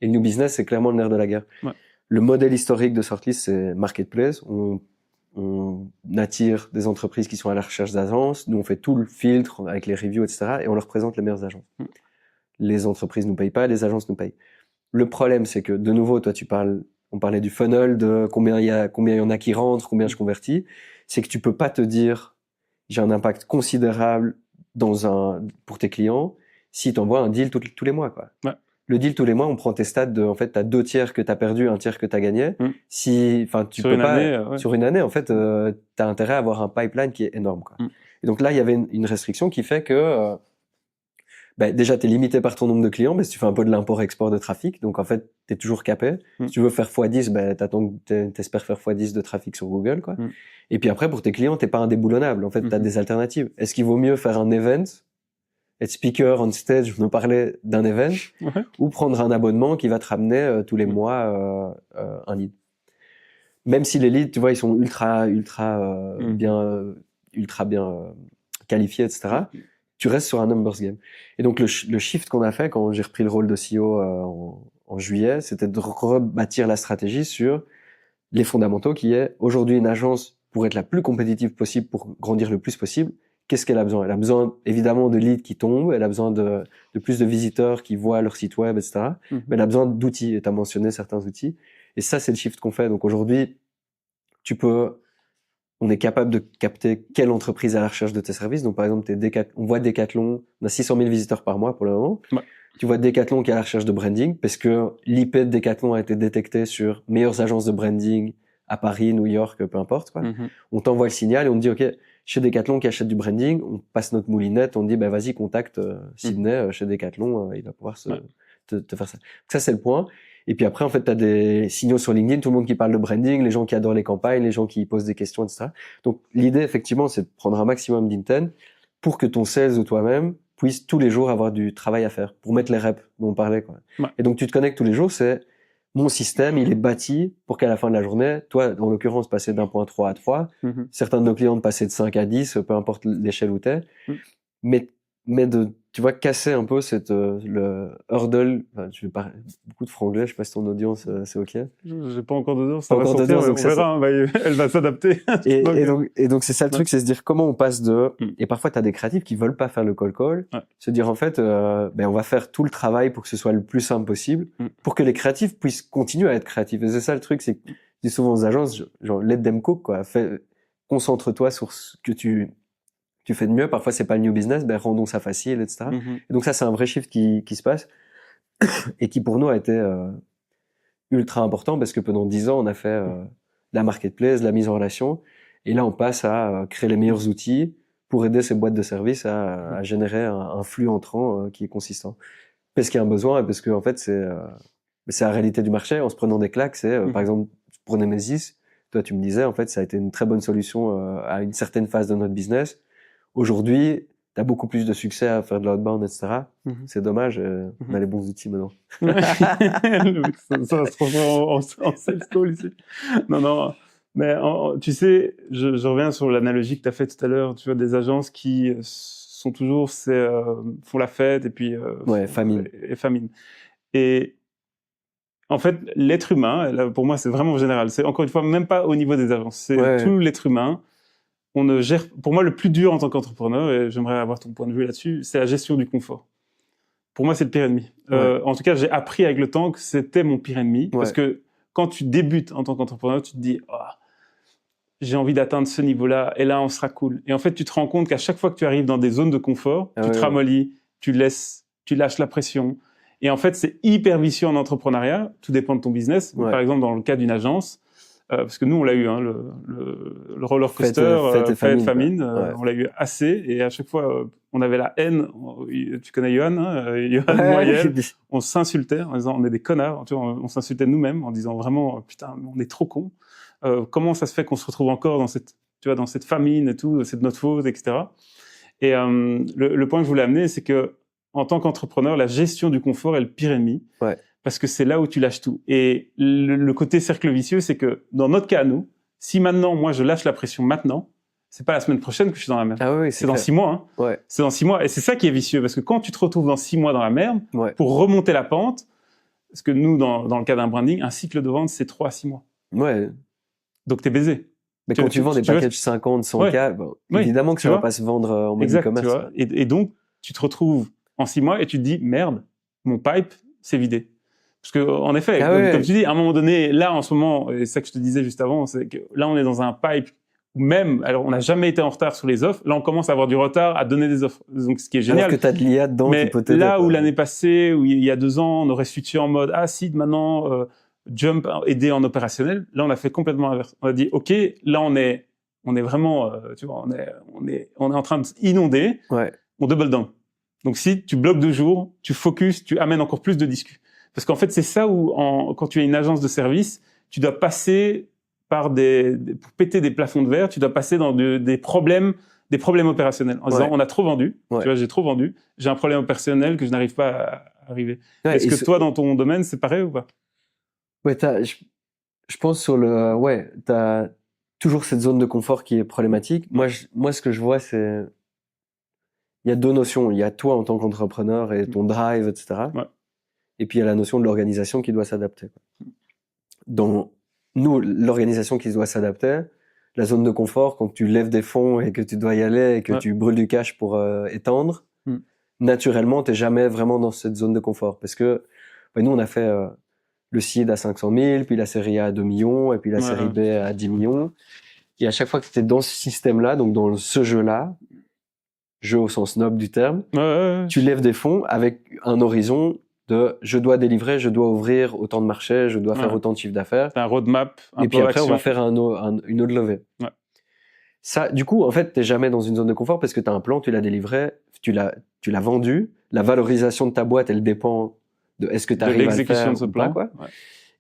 Et le new business, c'est clairement le nerf de la guerre.
Ouais.
Le modèle historique de Sortlist, c'est marketplace. On attire des entreprises qui sont à la recherche d'agences. Nous, on fait tout le filtre avec les reviews, etc. Et on leur présente les meilleures agences. Les entreprises nous payent pas, les agences nous payent. Le problème, c'est que, de nouveau, toi, on parlait du funnel, de combien il y en a qui rentrent, combien je convertis. C'est que tu peux pas te dire, j'ai un impact considérable pour tes clients si tu envoies un deal tous les mois, quoi.
Ouais.
Le deal tous les mois, on prend tes stats en fait, t'as 2 tiers que t'as perdu, 1 tiers que t'as gagné. Sur une année, en fait, t'as intérêt à avoir un pipeline qui est énorme, quoi. Et donc là, il y avait une restriction qui fait que, déjà, t'es limité par ton nombre de clients, mais si tu fais un peu de l'import-export de trafic, donc en fait, t'es toujours capé. Si tu veux faire x10, t'espères faire x10 de trafic sur Google, quoi. Et puis après, pour tes clients, t'es pas indéboulonnable. En fait, t'as des alternatives. Est-ce qu'il vaut mieux faire un event, être speaker on stage, nous parler d'un event, ou prendre un abonnement qui va te ramener tous les mois un lead. Même si les leads, tu vois, ils sont ultra bien qualifiés, etc. Tu restes sur un numbers game. Et donc le shift qu'on a fait quand j'ai repris le rôle de CEO en juillet, c'était de rebâtir la stratégie sur les fondamentaux, qui est aujourd'hui une agence, pour être la plus compétitive possible, pour grandir le plus possible. Qu'est-ce qu'elle a besoin? Elle a besoin évidemment de leads qui tombent, elle a besoin de plus de visiteurs qui voient leur site web, etc. Mais elle a besoin d'outils, et tu as mentionné certains outils. Et ça, c'est le shift qu'on fait. Donc aujourd'hui, on est capable de capter quelle entreprise est à la recherche de tes services. Donc par exemple, on voit Decathlon, on a 600 000 visiteurs par mois pour le moment. Ouais. Tu vois Decathlon qui est à la recherche de branding, parce que l'IP de Decathlon a été détecté sur meilleures agences de branding à Paris, New York, peu importe, quoi. On t'envoie le signal et on te dit, OK, chez Decathlon qui achète du branding, on passe notre moulinette, on te dit, vas-y, contacte Sydney chez Decathlon, il va pouvoir te faire ça. Donc ça, c'est le point. Et puis après, en fait, tu as des signaux sur LinkedIn, tout le monde qui parle de branding, les gens qui adorent les campagnes, les gens qui posent des questions, etc. Donc l'idée, effectivement, c'est de prendre un maximum d'intent pour que ton sales ou toi-même puisse tous les jours avoir du travail à faire, pour mettre les reps dont on parlait, quoi. Ouais. Et donc tu te connectes tous les jours, c'est mon système, il est bâti pour qu'à la fin de la journée, toi, en l'occurrence, passer d'un point 3 à 3, certains de nos clients de passer de 5 à 10, peu importe l'échelle où t'es, mais de, tu vois, casser un peu le hurdle. Enfin, je vais parler beaucoup de franglais, je sais pas si ton audience, c'est OK.
J'ai pas encore d'audience, ça va sortir, on verra, elle va s'adapter.
Et donc, c'est ça le truc, c'est se dire comment on passe et parfois t'as des créatifs qui veulent pas faire le call, se dire en fait, on va faire tout le travail pour que ce soit le plus simple possible, pour que les créatifs puissent continuer à être créatifs. Et c'est ça le truc, c'est que je dis souvent aux agences, genre, let them cook, quoi. Concentre-toi sur ce que tu fais de mieux. Parfois, c'est pas le new business, rendons ça facile, etc. Et donc ça, c'est un vrai shift qui se passe et qui pour nous a été ultra important, parce que pendant 10 ans, on a fait la marketplace, la mise en relation, et là, on passe à créer les meilleurs outils pour aider ces boîtes de services à générer un flux entrant qui est consistant. Parce qu'il y a un besoin et parce que en fait, c'est la réalité du marché. En se prenant des claques, par exemple, pour Nemesis, toi, tu me disais, en fait, ça a été une très bonne solution à une certaine phase de notre business. Aujourd'hui, tu as beaucoup plus de succès à faire de l'outbound, etc. C'est dommage, on a les bons outils maintenant.
ça va se transformer en sales call ici. Non, mais tu sais, je reviens sur l'analogie que tu as faite tout à l'heure, tu vois, des agences qui sont toujours, font la fête et puis...
famine.
Et famine. Et en fait, l'être humain, là, pour moi, c'est vraiment général. C'est encore une fois, même pas au niveau des agences, c'est tout l'être humain. On ne gère, pour moi, le plus dur en tant qu'entrepreneur, et j'aimerais avoir ton point de vue là-dessus, c'est la gestion du confort. Pour moi, c'est le pire ennemi. En tout cas, j'ai appris avec le temps que c'était mon pire ennemi, parce que quand tu débutes en tant qu'entrepreneur, tu te dis, j'ai envie d'atteindre ce niveau-là, et là, on sera cool. Et en fait, tu te rends compte qu'à chaque fois que tu arrives dans des zones de confort, tu te ramollis, tu lâches la pression. Et en fait, c'est hyper vicieux en entrepreneuriat. Tout dépend de ton business. Par exemple, dans le cas d'une agence, parce que nous, on l'a eu, hein, le roller coaster, fête, famine, on l'a eu assez, et à chaque fois, on avait la haine. Tu connais Johan, hein, Johan Moyel, on s'insultait en disant on est des connards, tu vois, on s'insultait nous-mêmes en disant vraiment putain, on est trop cons. Comment ça se fait qu'on se retrouve encore dans cette famine et tout, c'est de notre faute, etc. Et le point que je voulais amener, c'est que en tant qu'entrepreneur, la gestion du confort est le pire ennemi. Parce que c'est là où tu lâches tout. Et le côté cercle vicieux, c'est que dans notre cas, nous, si maintenant, moi, je lâche la pression maintenant, c'est pas la semaine prochaine que je suis dans la merde.
Ah oui,
C'est dans 6 mois. Hein.
Ouais.
C'est dans 6 mois. Et c'est ça qui est vicieux. Parce que quand tu te retrouves dans 6 mois dans la merde, pour remonter la pente, parce que nous, dans le cas d'un branding, un cycle de vente, c'est 3 à 6 mois.
Ouais.
Donc, t'es baisé.
Mais quand tu vends des packages 50, 100K, bon, évidemment que ça va pas se vendre en mode e-commerce.
Et donc, tu te retrouves en 6 mois et tu te dis, merde, mon pipe s'est vidé. Parce que, en effet, comme tu dis, à un moment donné, là, en ce moment, et c'est ça que je te disais juste avant, c'est que là, on est dans un pipe où même, alors, on n'a jamais été en retard sur les offres. Là, on commence à avoir du retard à donner des offres. Donc, ce qui est génial.
Alors que t'as de l'IA dedans,
mais
qui peut t'aider,
là où l'année passée, où il y a 2 ans, on aurait switché en mode, maintenant, jump, aider en opérationnel. Là, on a fait complètement l'inverse. On a dit, OK, là, on est vraiment, tu vois, on est en train d'inonder. On double down. Donc, si tu bloques 2 jours, tu focuses, tu amènes encore plus de discus. Parce qu'en fait, c'est ça où, quand tu es une agence de service, tu dois passer par pour péter des plafonds de verre, tu dois passer dans des problèmes opérationnels. En disant, on a trop vendu. Tu vois, j'ai trop vendu. J'ai un problème opérationnel que je n'arrive pas à arriver. Est-ce que toi, dans ton domaine, c'est pareil ou pas?
Ouais, je pense t'as toujours cette zone de confort qui est problématique. Moi, ce que je vois, c'est, il y a 2 notions. Il y a toi en tant qu'entrepreneur et ton drive, etc. Et puis il y a la notion de l'organisation qui doit s'adapter. Dans nous, l'organisation qui doit s'adapter, la zone de confort, quand tu lèves des fonds et que tu dois y aller et que tu brûles du cash pour étendre, naturellement, t'es jamais vraiment dans cette zone de confort. Parce que nous, on a fait le seed à 500 000, puis la série A à 2 millions, et puis la série B à 10 millions. Et à chaque fois que tu es dans ce système-là, donc dans ce jeu-là, jeu au sens noble du terme, tu lèves des fonds avec un horizon de je dois délivrer, je dois ouvrir autant de marchés, je dois faire autant de chiffre d'affaires.
Un roadmap,
et puis après, on va faire une autre levée. Ça, du coup, en fait, t'es jamais dans une zone de confort parce que tu as un plan, tu l'as délivré, tu l'as vendu. La valorisation de ta boîte, elle dépend de est-ce que tu arrives à le faire
de ce
ou
plan,
pas, quoi.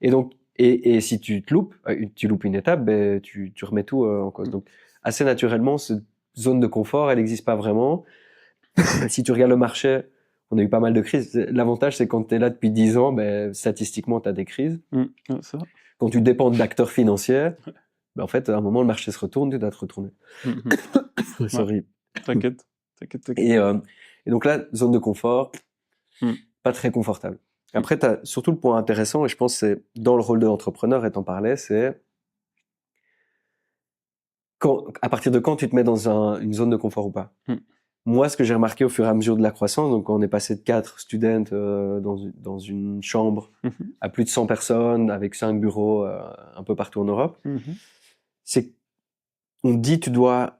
Et donc, et si tu te loupes, une étape, ben, tu remets tout en cause. Donc, assez naturellement, cette zone de confort, elle n'existe pas vraiment. Si tu regardes le marché, on a eu pas mal de crises. L'avantage, c'est quand tu es là depuis 10 ans, ben, statistiquement, tu as des crises. Quand tu dépends d'acteurs financiers, ben, en fait, à un moment, le marché se retourne, tu dois te retourner. Sorry.
T'inquiète.
Et donc là, zone de confort, pas très confortable. Après, tu as surtout le point intéressant, et je pense que c'est dans le rôle de l'entrepreneur, et t'en parlais, c'est à partir de quand tu te mets dans une zone de confort ou pas. Moi, ce que j'ai remarqué au fur et à mesure de la croissance, donc quand on est passé de 4 students dans une chambre à plus de 100 personnes, avec 5 bureaux un peu partout en Europe, c'est qu'on dit tu dois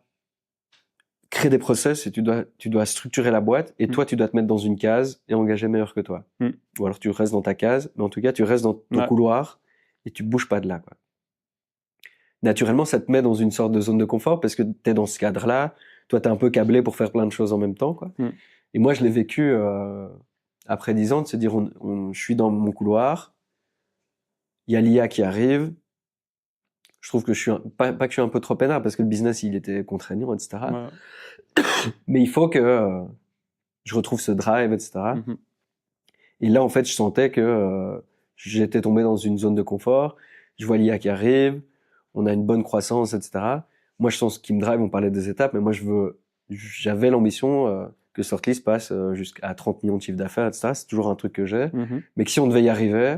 créer des process et tu dois structurer la boîte et toi, tu dois te mettre dans une case et engager meilleur que toi. Ou alors tu restes dans ta case, mais en tout cas, tu restes dans ton couloir et tu bouges pas de là, quoi. Naturellement, ça te met dans une sorte de zone de confort parce que tu es dans ce cadre-là. Toi, tu es un peu câblé pour faire plein de choses en même temps, quoi. Et moi, je l'ai vécu après 10 ans de se dire je suis dans mon couloir, il y a l'IA qui arrive. Je trouve que je suis pas que je suis un peu trop peinard parce que le business, il était contraignant, etc. Mais il faut que je retrouve ce drive, etc. Et là, en fait, je sentais que j'étais tombé dans une zone de confort. Je vois l'IA qui arrive, on a une bonne croissance, etc. Moi, je sens ce qui me drive, on parlait des étapes, mais moi, j'avais l'ambition que Sortlist passe jusqu'à 30 millions de chiffre d'affaires, etc. C'est toujours un truc que j'ai. Mais que si on devait y arriver,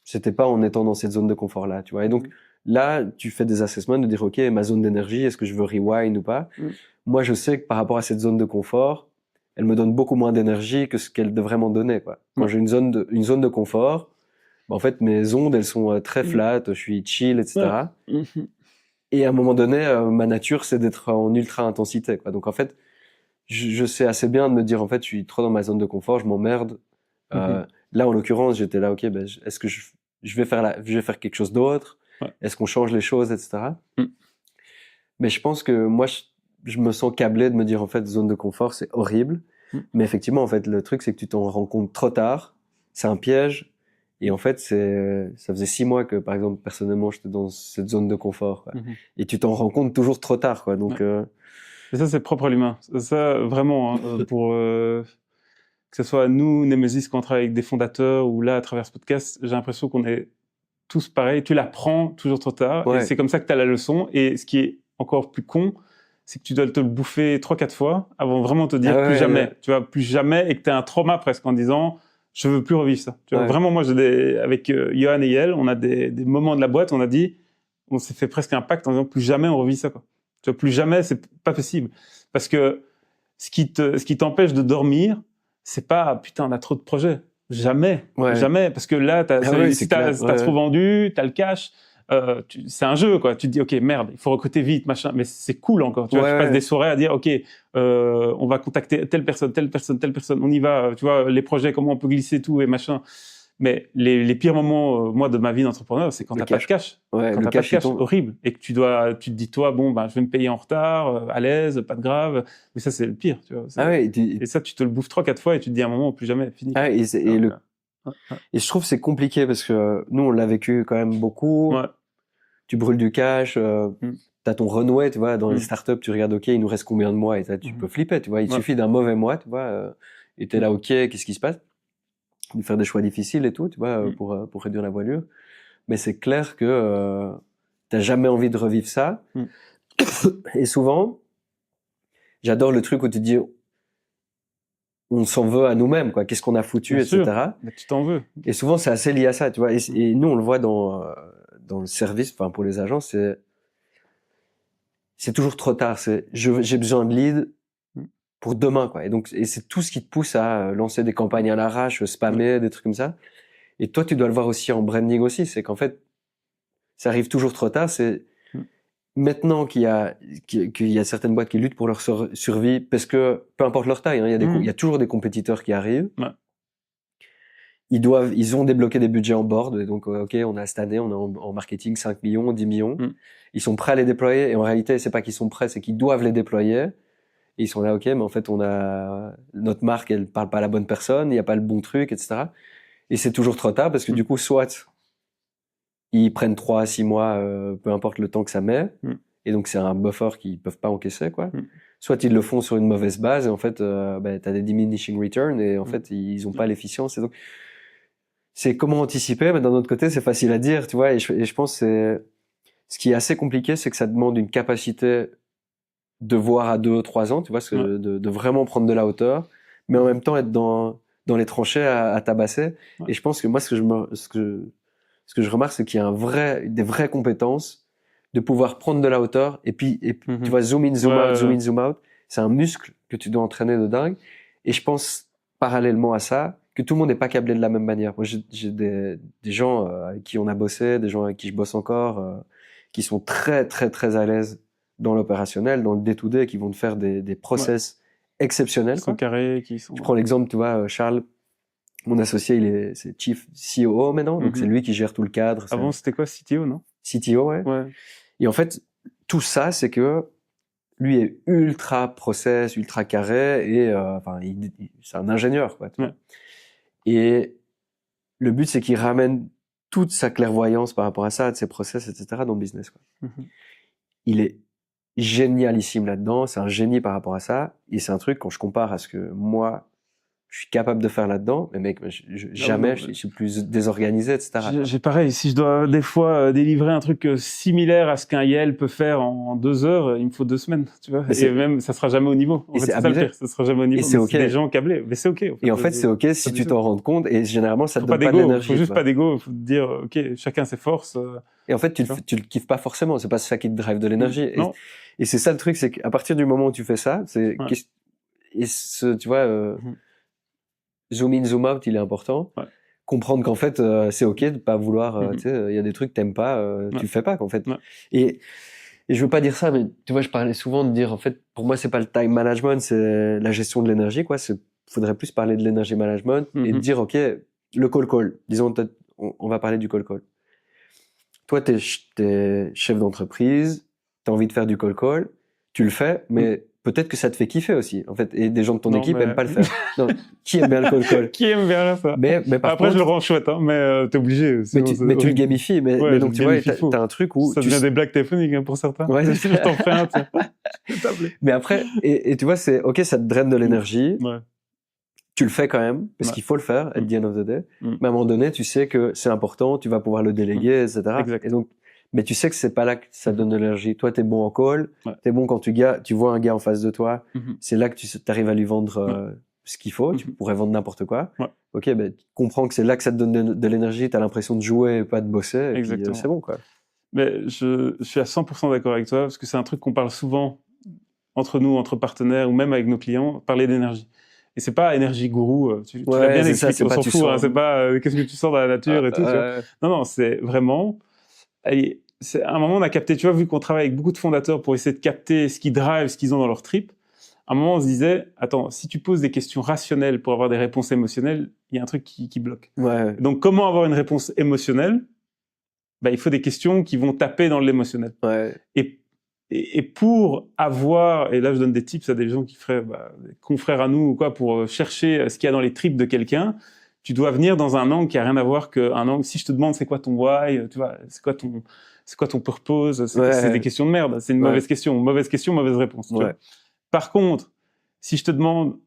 c'était pas en étant dans cette zone de confort-là, tu vois. Et donc, là, tu fais des assessments de dire, OK, ma zone d'énergie, est-ce que je veux rewind ou pas? Moi, je sais que par rapport à cette zone de confort, elle me donne beaucoup moins d'énergie que ce qu'elle devrait m'en donner, quoi. Quand j'ai une zone de confort, en fait, mes ondes, elles sont très flat, je suis chill, etc. Et à un moment donné, ma nature, c'est d'être en ultra intensité, quoi. Donc, en fait, je sais assez bien de me dire, en fait, je suis trop dans ma zone de confort, je m'emmerde. Là, en l'occurrence, j'étais là, OK, ben, est-ce que je vais faire quelque chose d'autre? Est-ce qu'on change les choses, etc. Mais je pense que moi, je me sens câblé de me dire, en fait, zone de confort, c'est horrible. Mais effectivement, en fait, le truc, c'est que tu t'en rends compte trop tard. C'est un piège. Et en fait, ça faisait 6 mois que, par exemple, personnellement, j'étais dans cette zone de confort, quoi. Et tu t'en rends compte toujours trop tard, quoi. Donc,
et ça, c'est propre à l'humain. Ça, vraiment, hein, pour que ce soit nous, Nemesis, quand on travaille avec des fondateurs, ou là, à travers ce podcast, j'ai l'impression qu'on est tous pareils. Tu l'apprends toujours trop tard. Et c'est comme ça que tu as la leçon. Et ce qui est encore plus con, c'est que tu dois te le bouffer 3-4 fois avant vraiment te dire plus jamais. Tu vois, plus jamais, et que tu as un trauma presque en disant je veux plus revivre ça. Tu vois, vraiment, moi, avec Johan et Yael, on a des moments de la boîte, on s'est fait presque un pacte en disant plus jamais on revit ça, quoi. Tu vois, plus jamais, c'est pas possible. Parce que ce qui t'empêche de dormir, c'est pas putain, on a trop de projets. Jamais. Jamais. Parce que là, si t'as trop vendu, t'as le cash. C'est un jeu, quoi. Tu te dis, ok, merde, il faut recruter vite, machin. Mais c'est cool encore. Tu vois, tu passes des soirées à dire, ok, on va contacter telle personne. On y va. Tu vois, les projets, comment on peut glisser tout et machin. Mais les pires moments, moi, de ma vie d'entrepreneur, c'est quand t'as pas de cash. Quand t'as pas de cash, horrible. Et que tu te dis, toi, bon, je vais me payer en retard, à l'aise, pas de grave. Mais ça, c'est le pire, tu vois. Et ça, tu te le bouffes 3-4 fois et tu te dis à un moment, plus jamais, fini.
Et je trouve que c'est compliqué parce que nous, on l'a vécu quand même beaucoup. Tu brûles du cash, t'as ton runway, tu vois, dans les startups, tu regardes, ok, il nous reste combien de mois, et tu peux flipper, tu vois. Il suffit d'un mauvais mois, tu vois, et t'es là, ok, qu'est-ce qui se passe? De faire des choix difficiles et tout, tu vois, pour réduire la voilure. Mais c'est clair que t'as jamais envie de revivre ça. Et souvent, j'adore le truc où tu te dis, on s'en veut à nous-mêmes, quoi. Qu'est-ce qu'on a foutu,
Bien
etc.
sûr. Mais tu t'en veux.
Et souvent, c'est assez lié à ça, tu vois. Et nous, on le voit dans le service, enfin, pour les agences, c'est toujours trop tard. J'ai besoin de leads pour demain, quoi. Et c'est tout ce qui te pousse à lancer des campagnes à l'arrache, spammer, des trucs comme ça. Et toi, tu dois le voir aussi en branding aussi. C'est qu'en fait, ça arrive toujours trop tard. C'est maintenant qu'il y a certaines boîtes qui luttent pour leur survie parce que peu importe leur taille, hein, il y a toujours des compétiteurs qui arrivent. Ils ont débloqué des budgets en board. Et donc, ok, on a cette année, on a en marketing 5 millions, 10 millions. Ils sont prêts à les déployer. Et en réalité, c'est pas qu'ils sont prêts, c'est qu'ils doivent les déployer. Et ils sont là, ok, mais en fait, notre marque, elle parle pas à la bonne personne, il y a pas le bon truc, etc. Et c'est toujours trop tard parce que du coup, soit ils prennent 3 à 6 mois, peu importe le temps que ça met. Et donc, c'est un buffer qu'ils peuvent pas encaisser, quoi. Soit ils le font sur une mauvaise base et en fait, t'as des diminishing returns et en fait, ils ont pas l'efficience. Et donc, c'est comment anticiper, mais d'un autre côté, c'est facile à dire, tu vois. Et je pense que ce qui est assez compliqué, c'est que ça demande une capacité de voir à 2-3 ans, tu vois, de vraiment prendre de la hauteur, mais en même temps être dans les tranchées à tabasser. Et je pense que moi, ce que je remarque, c'est qu'il y a des vraies compétences de pouvoir prendre de la hauteur et puis tu vois, zoom in, zoom out, zoom in, zoom out. C'est un muscle que tu dois entraîner de dingue. Et je pense, parallèlement à ça, que tout le monde n'est pas câblé de la même manière. Moi, j'ai des gens avec qui on a bossé, des gens avec qui je bosse encore, qui sont très, très, très à l'aise dans l'opérationnel, dans le day-to-day, qui vont te faire des process exceptionnels.
Qui sont carrés, qui sont...
Je prends l'exemple, tu vois, Charles, mon associé, c'est Chief COO maintenant, donc c'est lui qui gère tout le cadre.
Avant, c'était quoi, CTO, non?
CTO, ouais. Et en fait, tout ça, c'est que lui est ultra process, ultra carré, et enfin, c'est un ingénieur, quoi. Tu vois. Et le but, c'est qu'il ramène toute sa clairvoyance par rapport à ça, de ses process, etc., dans le business, quoi. Il est génialissime là-dedans, c'est un génie par rapport à ça, et c'est un truc, quand je compare à ce que moi, je suis capable de faire là-dedans, mais mec, jamais je suis plus désorganisé, etc.
J'ai pareil, si je dois des fois délivrer un truc similaire à ce qu'un Yael peut faire en 2 heures, il me faut 2 semaines, tu vois. Et même, ça sera jamais au niveau. En fait, c'est ça le pire, ça sera jamais au niveau.
Et c'est ok.
Des gens câblés, mais c'est ok.
Et en fait, c'est ok si tu t'en rends compte, et généralement, ça te donne pas de l'énergie.
Faut juste pas d'ego, faut te dire, ok, chacun ses forces.
Et en fait, tu le kiffes pas forcément, c'est pas ça qui te drive de l'énergie. Et c'est ça le truc, c'est qu'à partir du moment où tu fais ça, tu vois, zoom in, zoom out, il est important. Comprendre qu'en fait, c'est ok de pas vouloir, tu sais, il y a des trucs que t'aimes pas, tu le fais pas, qu'en fait. Et je veux pas dire ça, mais tu vois, je parlais souvent de dire, en fait, pour moi, c'est pas le time management, c'est la gestion de l'énergie, quoi. Faudrait plus parler de l'énergie management et de dire, ok, le call. Disons, on va parler du call. Toi, t'es chef d'entreprise, t'as envie de faire du call, tu le fais, mais peut-être que ça te fait kiffer aussi, en fait, et des gens de ton équipe aiment pas le faire. Non, qui aime bien le call?
Qui aime bien ça?
Mais par
après,
contre,
je le rends chouette, hein, mais t'es obligé.
Mais tu le gamifies, mais donc tu vois, t'as un truc où
ça devient des blagues téléphoniques, hein, pour certains.
Ouais,
je t'en fais un, tiens.
Mais après, et tu vois, c'est ok, ça te draine de l'énergie. Tu le fais quand même, parce qu'il faut le faire, at the end of the day. Mais à un moment donné, tu sais que c'est important, tu vas pouvoir le déléguer, etc.
Exact.
Et donc, mais tu sais que c'est pas là que ça donne de l'énergie. Toi, t'es bon en call,
Ouais.
t'es bon quand tu vois un gars en face de toi, c'est là que tu arrives à lui vendre ce qu'il faut. Tu pourrais vendre n'importe quoi.
Ouais.
Ok, ben, tu comprends que c'est là que ça te donne de l'énergie, t'as l'impression de jouer et pas de bosser, et puis c'est bon, quoi.
Mais je suis à 100% d'accord avec toi, parce que c'est un truc qu'on parle souvent entre nous, entre partenaires, ou même avec nos clients, parler d'énergie. Et c'est pas énergie gourou, tu l'as bien expliqué, on s'en fout, hein, c'est pas qu'est-ce que tu sens dans la nature et tout, tu vois. Non, c'est vraiment... Allez, à un moment, on a capté, tu vois, vu qu'on travaille avec beaucoup de fondateurs pour essayer de capter ce qui drive, ce qu'ils ont dans leur trip, à un moment, on se disait, attends, si tu poses des questions rationnelles pour avoir des réponses émotionnelles, il y a un truc qui bloque.
Ouais.
Donc, comment avoir une réponse émotionnelle? Ben, il faut des questions qui vont taper dans l'émotionnel.
Ouais.
Et pour avoir, et là je donne des tips à des gens qui feraient des confrères à nous ou quoi, pour chercher ce qu'il y a dans les tripes de quelqu'un, tu dois venir dans un angle qui a rien à voir qu'un angle. Si je te demande c'est quoi ton why, tu vois, c'est quoi ton purpose, c'est des questions de merde, c'est une mauvaise question, mauvaise réponse. Tu vois. Par contre, si je te demande,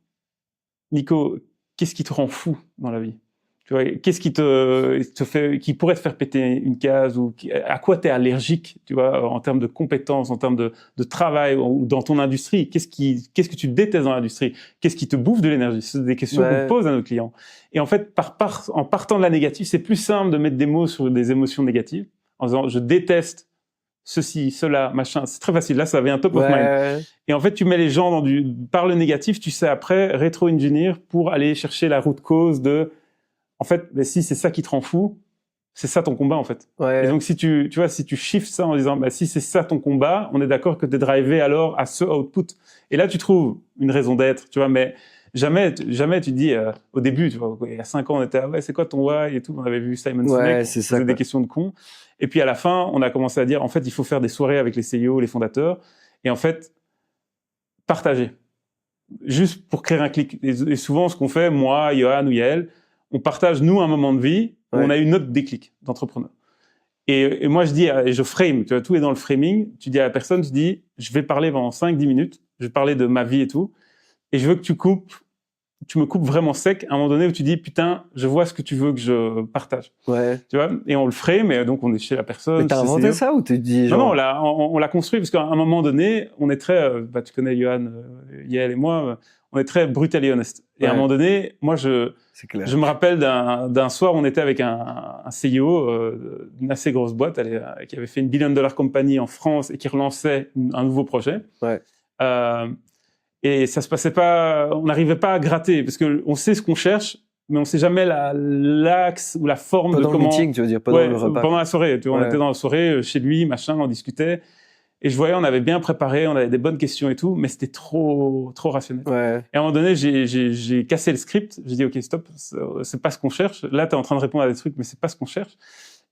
Nico, qu'est-ce qui te rend fou dans la vie? Tu vois, qu'est-ce qui qui pourrait te faire péter une case, ou à quoi tu es allergique, tu vois, en termes de compétences, en termes de travail ou dans ton industrie? Qu'est-ce que tu détestes dans l'industrie? Qu'est-ce qui te bouffe de l'énergie? C'est des questions qu'on pose à nos clients. Et en fait, en partant de la négative, c'est plus simple de mettre des mots sur des émotions négatives, en disant je déteste ceci, cela, machin. C'est très facile. Là, ça vient top of mind. Et en fait, tu mets les gens par le négatif, tu sais après rétro-engineer pour aller chercher la root cause de... En fait, si c'est ça qui te rend fou, c'est ça ton combat, en fait. Et donc, si tu shifts ça en disant, si c'est ça ton combat, on est d'accord que t'es drivé alors à ce output. Et là, tu trouves une raison d'être, tu vois, mais jamais tu dis, au début, tu vois, il y a 5 ans, on était, c'est quoi ton why et tout, on avait vu Simon Sinek, on posait des questions de cons. Et puis, à la fin, on a commencé à dire, en fait, il faut faire des soirées avec les CEO, les fondateurs, et en fait, partager. Juste pour créer un clic. Et souvent, ce qu'on fait, moi, Johan ou Yael, on partage, nous, un moment de vie où on a eu notre déclic d'entrepreneur. Et moi, je dis, et je frame, tu vois, tout est dans le framing. Tu dis à la personne, tu dis, je vais parler pendant 5-10 minutes, je vais parler de ma vie et tout, et je veux que tu me coupes vraiment sec à un moment donné où tu dis, putain, je vois ce que tu veux que je partage. Tu vois, et on le frame, et donc on est chez la personne.
Mais t'as inventé ça ou tu dis genre...
Non, on l'a construit, parce qu'à un moment donné, on est très, tu connais Johan, Yael et moi, on est très brutal et honest. Et à un moment donné, moi, je me rappelle d'un soir, on était avec un CEO d'une assez grosse boîte, qui avait fait une $1 billion compagnie en France et qui relançait un nouveau projet. Et ça se passait pas, on n'arrivait pas à gratter, parce que on sait ce qu'on cherche, mais on sait jamais l'axe ou la forme de comment...
Pendant le meeting, tu veux dire, pendant le repas.
Pendant la soirée, tu vois, on était dans la soirée chez lui, machin, on discutait. Et je voyais, on avait bien préparé, on avait des bonnes questions et tout, mais c'était trop rationnel. Et à un moment donné, j'ai cassé le script. J'ai dit, OK, stop, c'est pas ce qu'on cherche. Là, t'es en train de répondre à des trucs, mais c'est pas ce qu'on cherche.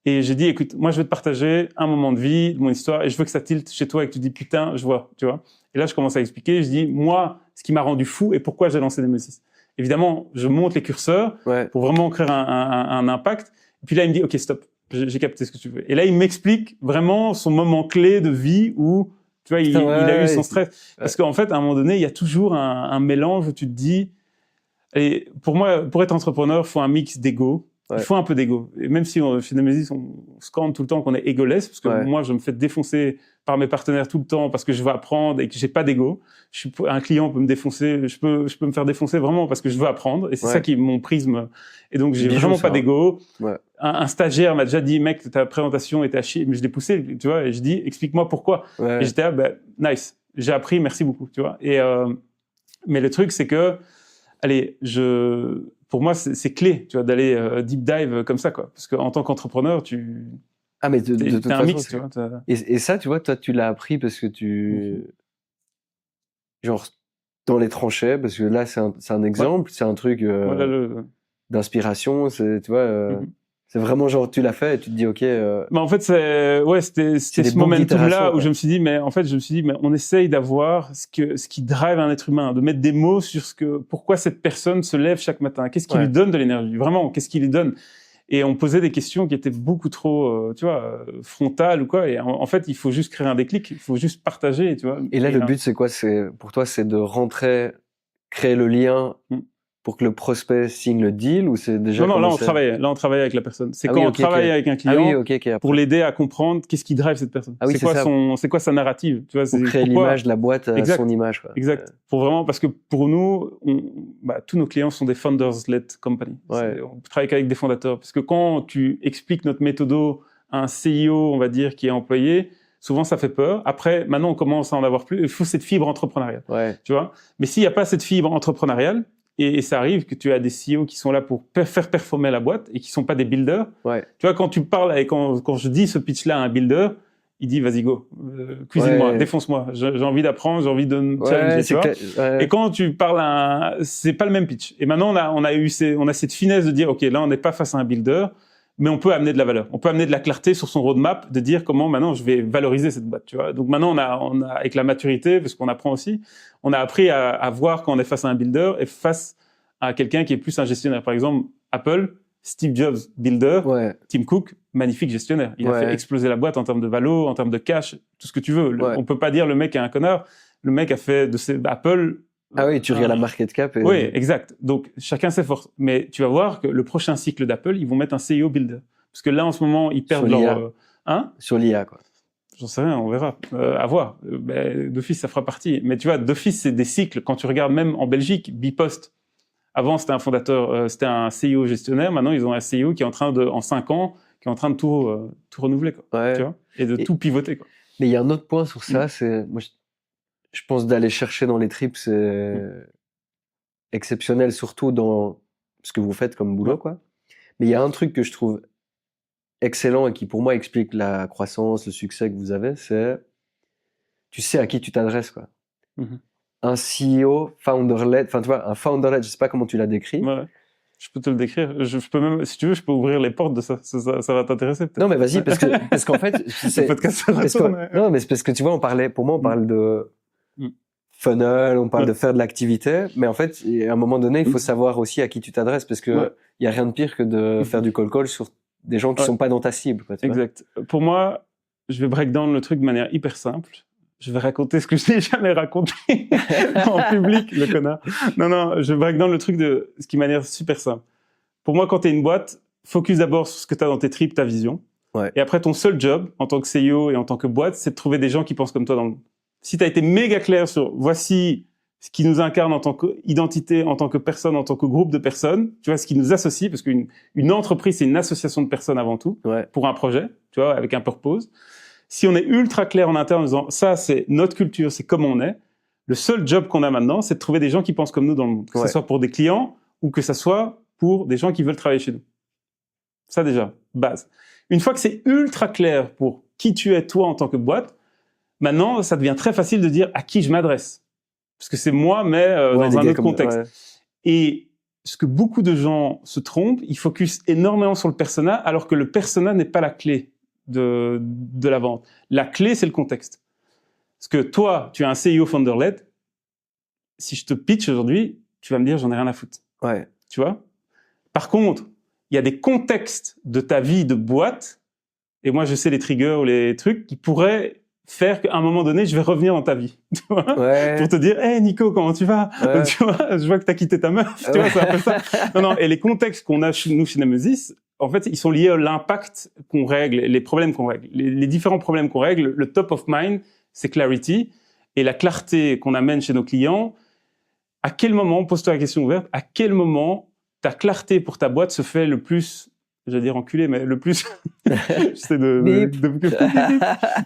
Et j'ai dit, écoute, moi, je vais te partager un moment de vie, de mon histoire, et je veux que ça tilte chez toi et que tu dis, putain, je vois, tu vois. Et là, je commence à expliquer. Je dis, moi, ce qui m'a rendu fou et pourquoi j'ai lancé Nemesis. Évidemment, je monte les curseurs pour vraiment créer un impact. Et puis là, il me dit, OK, stop. J'ai capté ce que tu veux. Et là, il m'explique vraiment son moment clé de vie où, tu vois, il a eu son stress. Parce qu'en fait, à un moment donné, il y a toujours un mélange où tu te dis, et pour moi, pour être entrepreneur, il faut un mix d'ego. Il faut un peu d'ego. Et même si chez Nemesis, on scande tout le temps qu'on est égoless, parce que moi, je me fais défoncer par mes partenaires tout le temps parce que je veux apprendre et que j'ai pas d'ego. Un client peut me défoncer, je peux me faire défoncer vraiment parce que je veux apprendre. Et c'est ça qui est mon prisme. Et donc, j'ai vraiment pas d'ego. Un stagiaire m'a déjà dit, mec, ta présentation était à chier, mais je l'ai poussé, tu vois, et je dis, explique-moi pourquoi. Et j'étais nice. J'ai appris, merci beaucoup, tu vois. Et, mais le truc, c'est que, allez, pour moi, c'est clé, tu vois, d'aller deep dive comme ça, quoi. Parce qu'en tant qu'entrepreneur,
mais de toute façon,
un mix, tu vois.
Et ça, tu vois, toi, tu l'as appris parce que genre, dans les tranchées, parce que là, c'est un exemple, c'est un truc d'inspiration, tu vois, c'est vraiment genre, tu l'as fait et tu te dis, OK.
Mais en fait, c'était ce momentum-là où je me suis dit, mais on essaye d'avoir ce qui drive un être humain, de mettre des mots sur pourquoi cette personne se lève chaque matin, qu'est-ce qui lui donne de l'énergie, vraiment, qu'est-ce qui lui donne. Et on posait des questions qui étaient beaucoup trop, tu vois, frontales ou quoi. Et en fait, il faut juste créer un déclic, il faut juste partager, tu vois.
Et là, le but, c'est quoi? Pour toi, c'est de rentrer, créer le lien pour que le prospect signe le deal ou c'est déjà
Non, là, on
commencé?
travaillait. Là, on travaillait avec la personne. C'est
Ah
quand
oui,
on
ok,
travaille
ok.
avec un
Ah
client
oui, ok, après.
pour l'aider à comprendre qu'est-ce qui drive cette personne.
Ah oui, c'est ça.
C'est quoi sa narrative, tu vois,
Pour
c'est
créer
pourquoi.
l'image de la boîte à
Exact.
son image, quoi.
Exact. Pour vraiment, parce que pour nous, tous nos clients sont des founders-led company.
Ouais.
On travaille qu'avec des fondateurs. Parce que quand tu expliques notre méthodo à un CEO, on va dire, qui est employé, souvent ça fait peur. Après, maintenant, on commence à en avoir plus. Il faut cette fibre entrepreneuriale.
Ouais.
Tu vois. Mais s'il n'y a pas cette fibre entrepreneuriale, et ça arrive que tu as des CEO qui sont là pour faire performer la boîte et qui sont pas des builders.
Ouais.
Tu vois, quand tu parles et quand je dis ce pitch-là à un builder, il dit vas-y go, cuisine-moi,
Ouais.
défonce-moi. J'ai envie d'apprendre, j'ai envie de me challenger.
Ouais,
Tu vois.
ouais.
Et quand tu parles c'est pas le même pitch. Et maintenant on a cette finesse de dire ok, là on n'est pas face à un builder, mais on peut amener de la valeur, on peut amener de la clarté sur son roadmap, de dire comment maintenant je vais valoriser cette boîte. Tu vois. Donc maintenant on a avec la maturité, parce qu'on apprend aussi, on a appris à voir quand on est face à un builder et face à quelqu'un qui est plus un gestionnaire. Par exemple, Apple, Steve Jobs, builder,
Ouais.
Tim Cook, magnifique gestionnaire. Il a fait exploser la boîte en termes de valo, en termes de cash, tout ce que tu veux. On peut pas dire le mec est un connard. Le mec a fait de Apple.
Ah oui, tu regardes la market cap.
Oui, exact. Donc, chacun ses forces. Mais tu vas voir que le prochain cycle d'Apple, ils vont mettre un CEO builder. Parce que là, en ce moment, ils perdent leur...
Sur l'IA, quoi.
J'en sais rien, on verra. À voir. D'office, ça fera partie. Mais tu vois, d'office, c'est des cycles. Quand tu regardes même en Belgique, Bipost, avant, c'était un fondateur, c'était un CEO gestionnaire. Maintenant, ils ont un CEO qui est en train en 5 ans, qui est en train de tout renouveler, quoi.
Ouais.
Tu vois, et de tout pivoter, quoi.
Mais il y a un autre point sur ça, c'est, moi, je pense d'aller chercher dans les tripes, c'est exceptionnel, surtout dans ce que vous faites comme boulot, quoi. Mais il y a un truc que je trouve excellent et qui, pour moi, explique la croissance, le succès que vous avez, c'est, tu sais à qui tu t'adresses, quoi. Un CEO founder-led, enfin, tu vois, un founder-led, je sais pas comment tu l'as décrit.
Ouais. Je peux te le décrire. Je peux même, si tu veux, je peux ouvrir les portes de ça. Ça va t'intéresser, peut-être.
Non, mais vas-y, parce qu'en fait, c'est non, mais c'est parce que tu vois, pour moi, on parle de funnel, on parle de faire de l'activité, mais en fait, à un moment donné, il faut savoir aussi à qui tu t'adresses, parce que il y a rien de pire que de faire du call sur des gens qui sont pas dans ta cible, quoi, tu vois.
Exact. Pour moi, je vais break down le truc de manière hyper simple. Je vais raconter ce que je n'ai jamais raconté en public, le connard. Non, je break down le truc de ce qui de manière super simple. Pour moi, quand tu es une boîte, focus d'abord sur ce que tu as dans tes tripes, ta vision. Ouais. Et après, ton seul job, en tant que CEO et en tant que boîte, c'est de trouver des gens qui pensent comme toi dans le monde. Si tu as été méga clair sur voici ce qui nous incarne en tant qu'identité, en tant que personne, en tant que groupe de personnes, tu vois, ce qui nous associe, parce qu'une entreprise, c'est une association de personnes avant tout, pour un projet, tu vois, avec un purpose. Si on est ultra clair en interne en disant ça, c'est notre culture, c'est comme on est, le seul job qu'on a maintenant, c'est de trouver des gens qui pensent comme nous dans le monde. Que ce soit pour des clients ou que ce soit pour des gens qui veulent travailler chez nous. Ça déjà, base. Une fois que c'est ultra clair pour qui tu es toi en tant que boîte, maintenant, ça devient très facile de dire à qui je m'adresse. Parce que c'est moi, mais dans un autre contexte. Ouais. Et ce que beaucoup de gens se trompent, ils focusent énormément sur le persona, alors que le persona n'est pas la clé de la vente. La clé, c'est le contexte. Parce que toi, tu es un CEO founder-led. Si je te pitch aujourd'hui, tu vas me dire, j'en ai rien à foutre.
Ouais.
Tu vois? Par contre, il y a des contextes de ta vie de boîte, et moi, je sais les triggers ou les trucs qui pourraient faire qu'à un moment donné, je vais revenir dans ta vie. Tu vois, pour te dire, hey Nico, comment tu vas? Tu vois, je vois que tu as quitté ta meuf. Tu vois, c'est un peu ça. Non, et les contextes qu'on a nous chez Nemesis, en fait, ils sont liés à l'impact qu'on règle, les problèmes qu'on règle. Les différents problèmes qu'on règle, le top of mind, c'est clarity. Et la clarté qu'on amène chez nos clients, à quel moment, pose-toi la question ouverte, à quel moment ta clarté pour ta boîte se fait le plus, j'allais dire enculé, mais le plus... J'essaie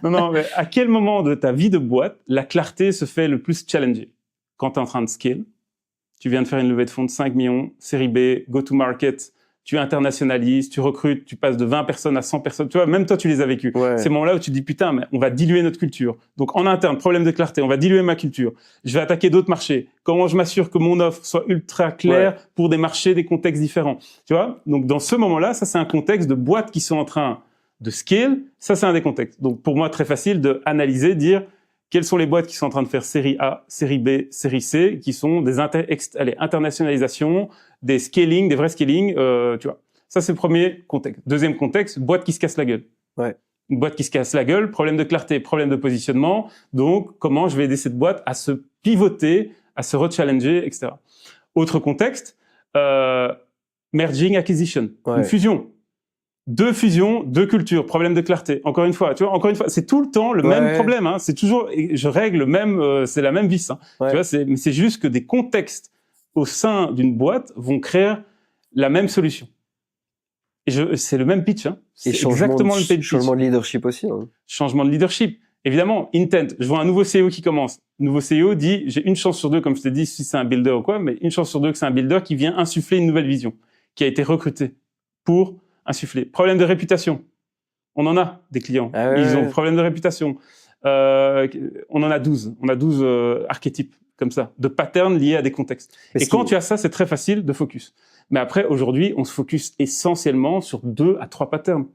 Non, mais à quel moment de ta vie de boîte, la clarté se fait le plus challenger? Quand tu es en train de scale, tu viens de faire une levée de fonds de 5 millions, série B, go to market, tu internationalises, tu recrutes, tu passes de 20 personnes à 100 personnes. Tu vois, même toi, tu les as vécus. Ces moments-là où tu te dis, putain, mais on va diluer notre culture. Donc, en interne, problème de clarté, on va diluer ma culture. Je vais attaquer d'autres marchés. Comment je m'assure que mon offre soit ultra claire pour des marchés, des contextes différents? Tu vois? Donc, dans ce moment-là, ça, c'est un contexte de boîtes qui sont en train de scale. Ça, c'est un des contextes. Donc, pour moi, très facile de analyser, dire quelles sont les boîtes qui sont en train de faire série A, série B, série C, qui sont des internationalisations, des scaling, des vrais scaling, tu vois. Ça, c'est le premier contexte. Deuxième contexte, boîte qui se casse la gueule. Une boîte qui se casse la gueule, problème de clarté, problème de positionnement. Donc, comment je vais aider cette boîte à se pivoter, à se rechallenger, etc. Autre contexte, merging acquisition, une fusion. Deux fusions, deux cultures, problème de clarté. Encore une fois, c'est tout le temps le même problème. Hein. C'est toujours, je règle même, c'est la même vis. Hein. Tu vois, mais c'est juste que des contextes au sein d'une boîte vont créer la même solution. Et c'est le même pitch. Hein. C'est exactement le pitch.
Changement de leadership aussi. Hein.
Changement de leadership. Évidemment, intent. Je vois un nouveau CEO qui commence. Le nouveau CEO dit, j'ai une chance sur deux, comme je t'ai dit, si c'est un builder ou quoi, mais une chance sur deux que c'est un builder qui vient insuffler une nouvelle vision, qui a été recruté pour insuffler. Problème de réputation. On en a des clients. Ils ont problème de réputation. On en a 12. On a 12 archétypes comme ça, de patterns liés à des contextes. Et quand tu as ça, c'est très facile de focus. Mais après, aujourd'hui, on se focus essentiellement sur 2 à 3 patterns.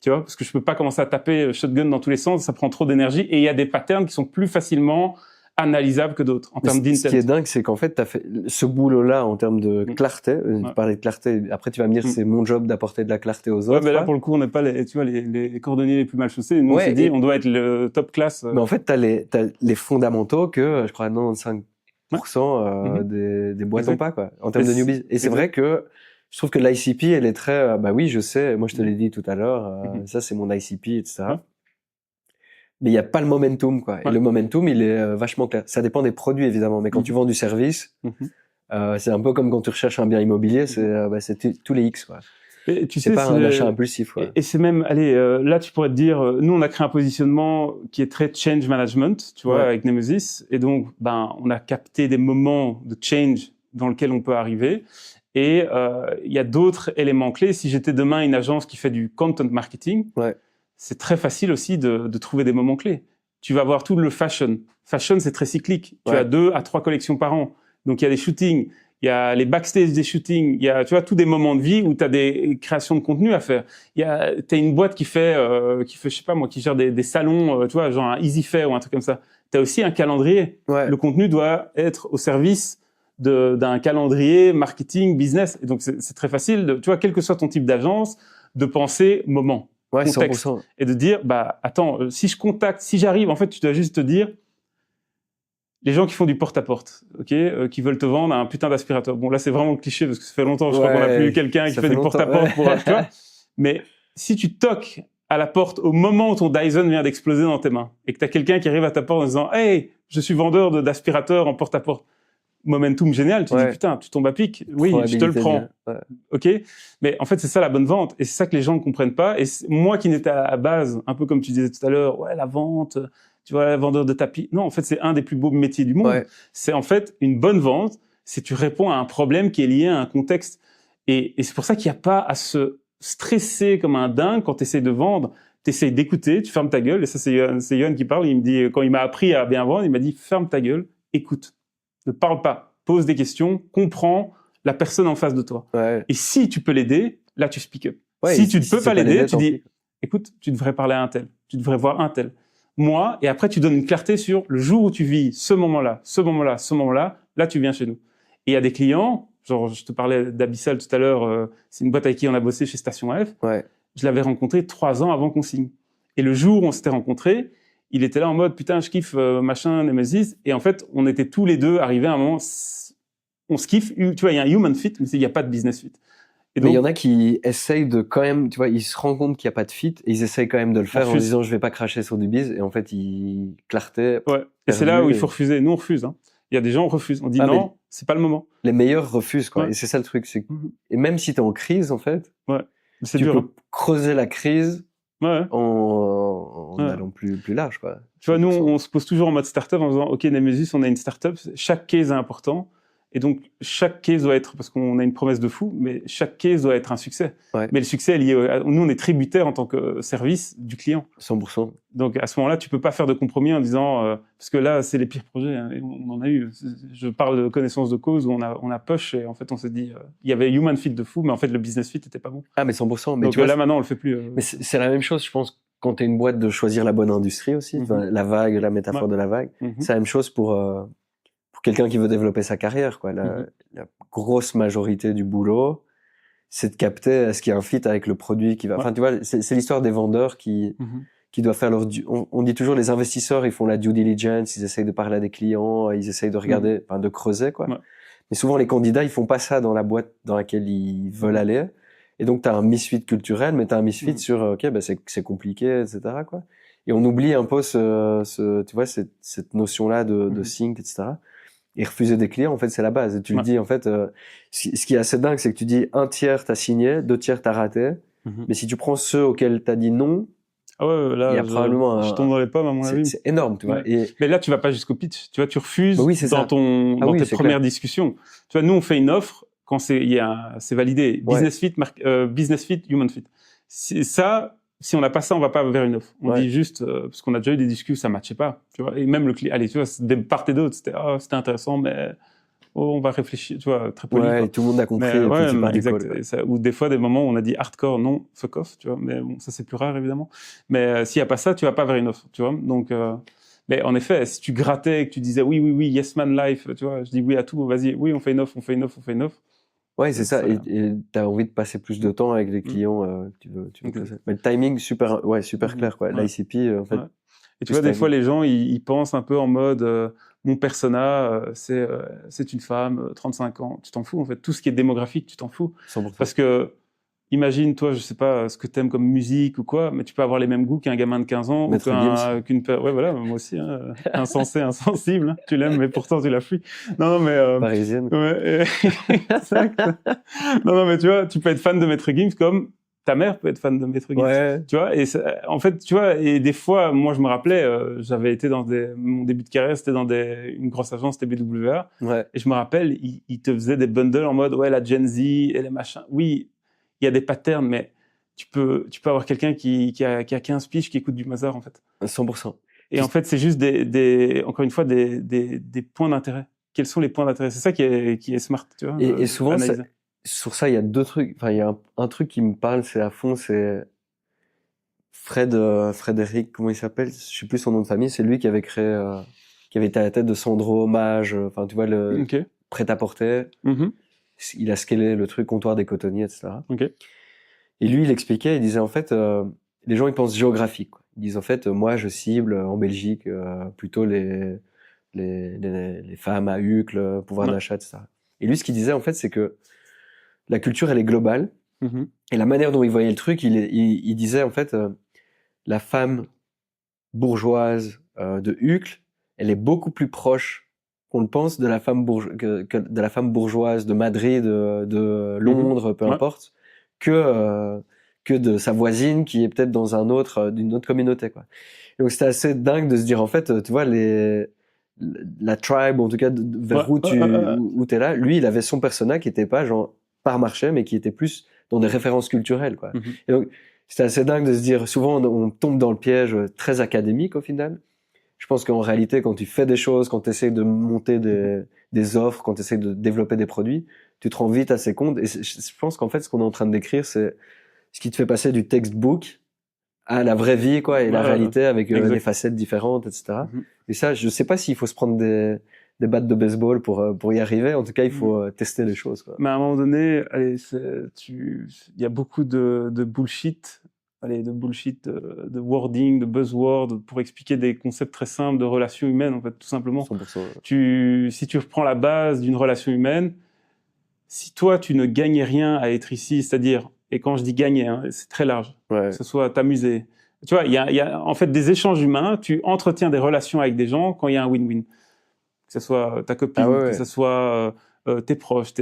Tu vois, parce que je peux pas commencer à taper shotgun dans tous les sens, ça prend trop d'énergie. Et il y a des patterns qui sont plus facilement analysables que d'autres en termes d'intent.
Ce qui est dingue, c'est qu'en fait, tu as fait ce boulot-là en termes de clarté. Tu parlais de clarté. Après, tu vas me dire, c'est mon job d'apporter de la clarté aux autres.
Mais là, pour le coup, on n'est pas les cordonniers les plus mal chaussés. Nous, on s'est dit, on doit être le top class.
Mais en fait, t'as les fondamentaux que, je crois, 95% des boîtes n'ont pas, quoi, en termes de newbies. Et c'est vrai que je trouve que l'ICP, elle est très, bah oui, je sais, moi je te l'ai dit tout à l'heure, ça c'est mon ICP, etc. Mais il n'y a pas le momentum, quoi. Et le momentum, il est vachement clair. Ça dépend des produits, évidemment. Mais quand tu vends du service, c'est un peu comme quand tu recherches un bien immobilier, c'est tous les X, quoi. C'est pas un achat impulsif, quoi.
Et c'est même, allez, là, tu pourrais te dire, nous, on a créé un positionnement qui est très change management, tu vois, avec Nemesis. Et donc, on a capté des moments de change dans lesquels on peut arriver. Et il y a d'autres éléments clés. Si j'étais demain une agence qui fait du content marketing, c'est très facile aussi de trouver des moments clés. Tu vas voir tout le fashion. Fashion, c'est très cyclique. Tu as 2 à 3 collections par an. Donc, il y a des shootings, il y a les backstage des shootings, il y a, tu vois, tous des moments de vie où tu as des créations de contenu à faire. T'as une boîte qui fait, je sais pas moi, qui gère des salons, tu vois, genre un Easy Fair ou un truc comme ça. T'as aussi un calendrier. Le contenu doit être au service d'un calendrier marketing, business. Et donc, c'est très facile, tu vois, quel que soit ton type d'agence, de penser moment. Contexte, 100%. Et de dire, attends, si j'arrive, en fait, tu dois juste te dire, les gens qui font du porte-à-porte, qui veulent te vendre un putain d'aspirateur. Bon, là, c'est vraiment cliché parce que ça fait longtemps, je crois qu'on n'a plus eu quelqu'un qui fait du porte-à-porte pour, tu vois. Mais si tu toques à la porte au moment où ton Dyson vient d'exploser dans tes mains et que tu as quelqu'un qui arrive à ta porte en disant, hey, je suis vendeur d'aspirateur en porte-à-porte. Momentum génial, tu dis putain, tu tombes à pic. Oui, je te le prends. Mais en fait, c'est ça la bonne vente et c'est ça que les gens ne comprennent pas. Et moi qui n'étais à la base, un peu comme tu disais tout à l'heure, la vente, tu vois, vendeur de tapis. Non, en fait, c'est un des plus beaux métiers du monde. C'est en fait une bonne vente, c'est tu réponds à un problème qui est lié à un contexte. Et c'est pour ça qu'il n'y a pas à se stresser comme un dingue quand tu essaies de vendre. Tu essaies d'écouter, tu fermes ta gueule. Et ça, c'est Yoann qui parle. Il me dit, quand il m'a appris à bien vendre, il m'a dit, ferme ta gueule, écoute. Ne parle pas, pose des questions, comprends la personne en face de toi. Et si tu peux l'aider, là tu speak up. Si tu ne peux pas l'aider, tu dis, écoute, tu devrais parler à un tel, tu devrais voir un tel. Moi, et après tu donnes une clarté sur le jour où tu vis ce moment-là, là tu viens chez nous. Et il y a des clients, genre je te parlais d'Abyssal tout à l'heure, c'est une boîte avec qui on a bossé chez Station F. Je l'avais rencontré 3 ans avant qu'on signe. Et le jour où on s'était rencontrés, il était là en mode, putain, je kiffe machin, Nemesis. Et en fait, on était tous les deux arrivés à un moment, on se kiffe. Tu vois, il y a un human fit, mais il n'y a pas de business fit.
Et donc, mais il y en a qui essayent de quand même, tu vois, ils se rendent compte qu'il n'y a pas de fit et ils essayent quand même de le faire en disant, je vais pas cracher sur du biz. Et en fait, ils clartaient.
Et c'est là où il faut refuser. Nous, on refuse. Hein. Il y a des gens, on refuse. On dit non, c'est pas le moment.
Les meilleurs refusent, quoi. Et c'est ça le truc. Et même si t'es en crise, en fait,
tu
peux creuser la crise. En allant plus large, quoi.
Tu vois, nous, on se pose toujours en mode startup en disant, OK, Nemesis, on a une startup, chaque case est important. Et donc, chaque case doit être, parce qu'on a une promesse de fou, mais chaque case doit être un succès. Mais le succès est lié, nous, on est tributaire en tant que service du client.
100%.
Donc, à ce moment-là, tu peux pas faire de compromis en disant, parce que là, c'est les pires projets, hein, et on en a eu. Je parle de connaissance de cause où on a push et en fait, on s'est dit, il y avait human fit de fou, mais en fait, le business fit était pas bon.
Ah, mais 100%. Mais
donc,
tu vois,
là, maintenant, on le fait plus.
Mais c'est la même chose, je pense, quand t'es une boîte de choisir la bonne industrie aussi. La vague, la métaphore de la vague. C'est la même chose pour quelqu'un qui veut développer sa carrière, quoi. La grosse majorité du boulot, c'est de capter est-ce qu'il y a un fit avec le produit qui va. Enfin, tu vois, c'est l'histoire des vendeurs qui doivent faire leur. On dit toujours les investisseurs, ils font la due diligence, ils essayent de parler à des clients, ils essayent de regarder, enfin de creuser, quoi. Mais souvent, les candidats, ils font pas ça dans la boîte dans laquelle ils veulent aller. Et donc, tu as un misfit culturel, mais tu as un misfit sur, OK, bah, c'est compliqué, etc., quoi. Et on oublie un peu tu vois, cette notion-là de sync, etc. Et refuser des clients, en fait, c'est la base. Et tu le dis, en fait, ce qui est assez dingue, c'est que tu dis un tiers t'as signé, 2 tiers t'as raté. Mais si tu prends ceux auxquels t'as dit non,
ah ouais, là,
il y a probablement
je tombe dans les pommes, à mon avis.
c'est énorme, tu vois.
Ouais. Mais là, tu vas pas jusqu'au pitch. Tu vois, tu refuses
Bah oui, c'est
dans
ça.
dans tes premières
clair.
discussions. Tu vois, nous, on fait une offre quand c'est validé.
Ouais.
Business fit, human fit. Si on n'a pas ça, on va pas vers une offre. On dit juste, parce qu'on a déjà eu des discussions, ça matchait pas. Tu vois, et même le client, allez, tu vois, de part et d'autre, c'était intéressant, mais on va réfléchir, tu vois, très poli.
Ouais, tout le monde a compris.
Mais,
et puis
ouais,
tu pars du
exact.
call,
Ou des fois, des moments où on a dit hardcore, non, fuck off, tu vois. Mais bon, ça, c'est plus rare, évidemment. Mais s'il n'y a pas ça, tu vas pas vers une offre, tu vois. Donc, mais en effet, si tu grattais et que tu disais oui, oui, oui, yes man life, tu vois, je dis oui à tout, vas-y, oui, on fait une offre, on fait une offre, on fait une offre.
Ouais, c'est ça. Et t'as envie de passer plus de temps avec les clients que tu veux placer. Mais le timing, super clair, quoi. L'ICP, en fait.
Ouais. Et tu vois, des fois, les gens, ils pensent un peu en mode, mon persona, c'est une femme, 35 ans. Tu t'en fous, en fait. Tout ce qui est démographique, tu t'en fous.
100%.
Parce que, imagine, toi, je sais pas ce que t'aimes comme musique ou quoi, mais tu peux avoir les mêmes goûts qu'un gamin de 15 ans
Maître
ou ouais, voilà, moi aussi, hein, insensé, insensible. Hein, tu l'aimes, mais pourtant, tu la fuis. Non, mais...
Parisienne.
Ouais, exact. Non, mais tu vois, tu peux être fan de Maître Gims comme ta mère peut être fan de Maître Gims.
Ouais.
Tu vois, et en fait, tu vois, et des fois, moi, je me rappelais, j'avais été mon début de carrière, c'était dans une grosse agence, c'était BWA.
Ouais.
Et je me rappelle, ils te faisaient des bundles en mode, ouais, la Gen Z et les machins. Oui, il y a des patterns, mais tu peux avoir quelqu'un qui a 15 piges qui écoute du Mozart, en fait.
100%.
Et en fait, c'est juste encore une fois, des points d'intérêt. Quels sont les points d'intérêt? C'est ça qui est smart, tu vois.
Et souvent, sur ça, il y a 2 trucs. Enfin, il y a un truc qui me parle, c'est à fond, c'est Frédéric, comment il s'appelle? Je sais plus son nom de famille. C'est lui qui avait créé, qui avait été à la tête de Sandro, Hommage, enfin, tu vois, le prêt-à-porter. Il a scalé le truc comptoir des cotonniers, etc. Et lui, il expliquait, il disait en fait, les gens ils pensent géographique, quoi. Ils disent en fait, moi je cible en Belgique plutôt les femmes à Uccle, pouvoir d'achat, etc. Et lui, ce qu'il disait en fait, c'est que la culture elle est globale. Et la manière dont il voyait le truc, il disait en fait, la femme bourgeoise de Uccle, elle est beaucoup plus proche qu'on le pense de la femme que de la femme bourgeoise de Madrid, de Londres, peu importe, que de sa voisine qui est peut-être dans d'une autre communauté, quoi. Et donc c'était assez dingue de se dire en fait, tu vois, la tribe, en tout cas vers où t'es là, lui il avait son persona qui était pas genre par marché, mais qui était plus dans des références culturelles, quoi. Et donc c'était assez dingue de se dire, souvent on tombe dans le piège très académique au final. Je pense qu'en réalité, quand tu fais des choses, quand tu essaies de monter des offres, quand tu essaies de développer des produits, tu te rends vite assez compte. Et je pense qu'en fait, ce qu'on est en train de décrire, c'est ce qui te fait passer du textbook à la vraie vie, quoi, et la réalité avec des facettes différentes, etc. Et ça, je sais pas s'il faut se prendre des battes de baseball pour y arriver. En tout cas, il faut tester les choses, quoi.
Mais à un moment donné, allez, il y a beaucoup de bullshit, de bullshit, de wording, de buzzword pour expliquer des concepts très simples de relations humaines, en fait, tout simplement.
100%.
Si tu reprends la base d'une relation humaine, si toi, tu ne gagnais rien à être ici, c'est-à-dire, et quand je dis gagner, hein, c'est très large, que ce soit t'amuser. Tu vois, il y a en fait des échanges humains, tu entretiens des relations avec des gens quand il y a un win-win. Que ce soit ta copine, que ce soit tes proches.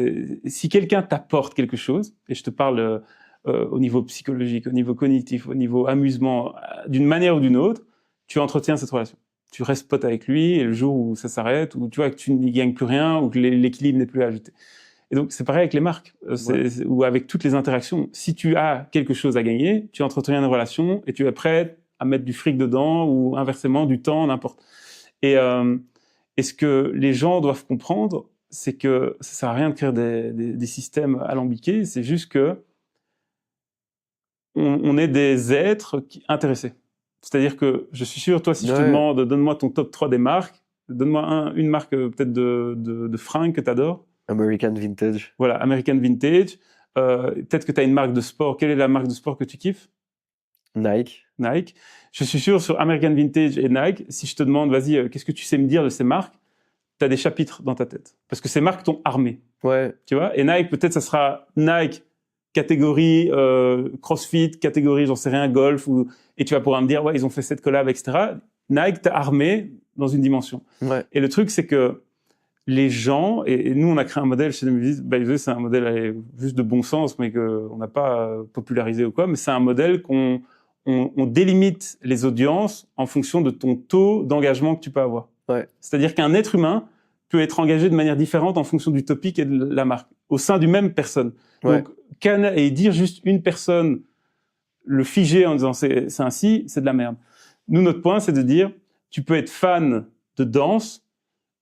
Si quelqu'un t'apporte quelque chose, et je te parle au niveau psychologique, au niveau cognitif, au niveau amusement, d'une manière ou d'une autre, tu entretiens cette relation. Tu restes pote avec lui, et le jour où ça s'arrête, ou tu vois que tu n'y gagnes plus rien, ou que l'équilibre n'est plus ajouté. Et donc, c'est pareil avec les marques, ou avec toutes les interactions. Si tu as quelque chose à gagner, tu entretiens une relation, et tu es prêt à mettre du fric dedans, ou inversement, du temps, n'importe. Et ce que les gens doivent comprendre, c'est que ça sert à rien de créer des systèmes alambiqués, c'est juste que on est des êtres intéressés. C'est-à-dire que je suis sûr, toi, si je te demande, donne-moi ton top 3 des marques, donne-moi une marque peut-être de fringues que tu adores.
American Vintage.
Voilà, American Vintage. Peut-être que tu as une marque de sport. Quelle est la marque de sport que tu kiffes?
Nike.
Je suis sûr, sur American Vintage et Nike, si je te demande, vas-y, qu'est-ce que tu sais me dire de ces marques? t'as des chapitres dans ta tête. Parce que ces marques t'ont armé.
Ouais.
Tu vois? Et Nike, peut-être, ça sera Nike, catégorie CrossFit, catégorie, j'en sais rien, golf, et tu vas pouvoir me dire, ouais, ils ont fait cette collab, etc. Nike t'a armé dans une dimension.
Ouais.
Et le truc, c'est que les gens, et nous, on a créé un modèle chez Nemesis, c'est un modèle juste de bon sens, mais qu'on n'a pas popularisé ou quoi, mais c'est un modèle qu'on délimite les audiences en fonction de ton taux d'engagement que tu peux avoir.
Ouais.
C'est-à-dire qu'un être humain peut être engagé de manière différente en fonction du topic et de la marque, au sein d'une même personne.
Ouais.
Donc, et dire juste une personne, le figer en disant c'est ainsi, c'est de la merde. Nous, notre point, c'est de dire, tu peux être fan de danse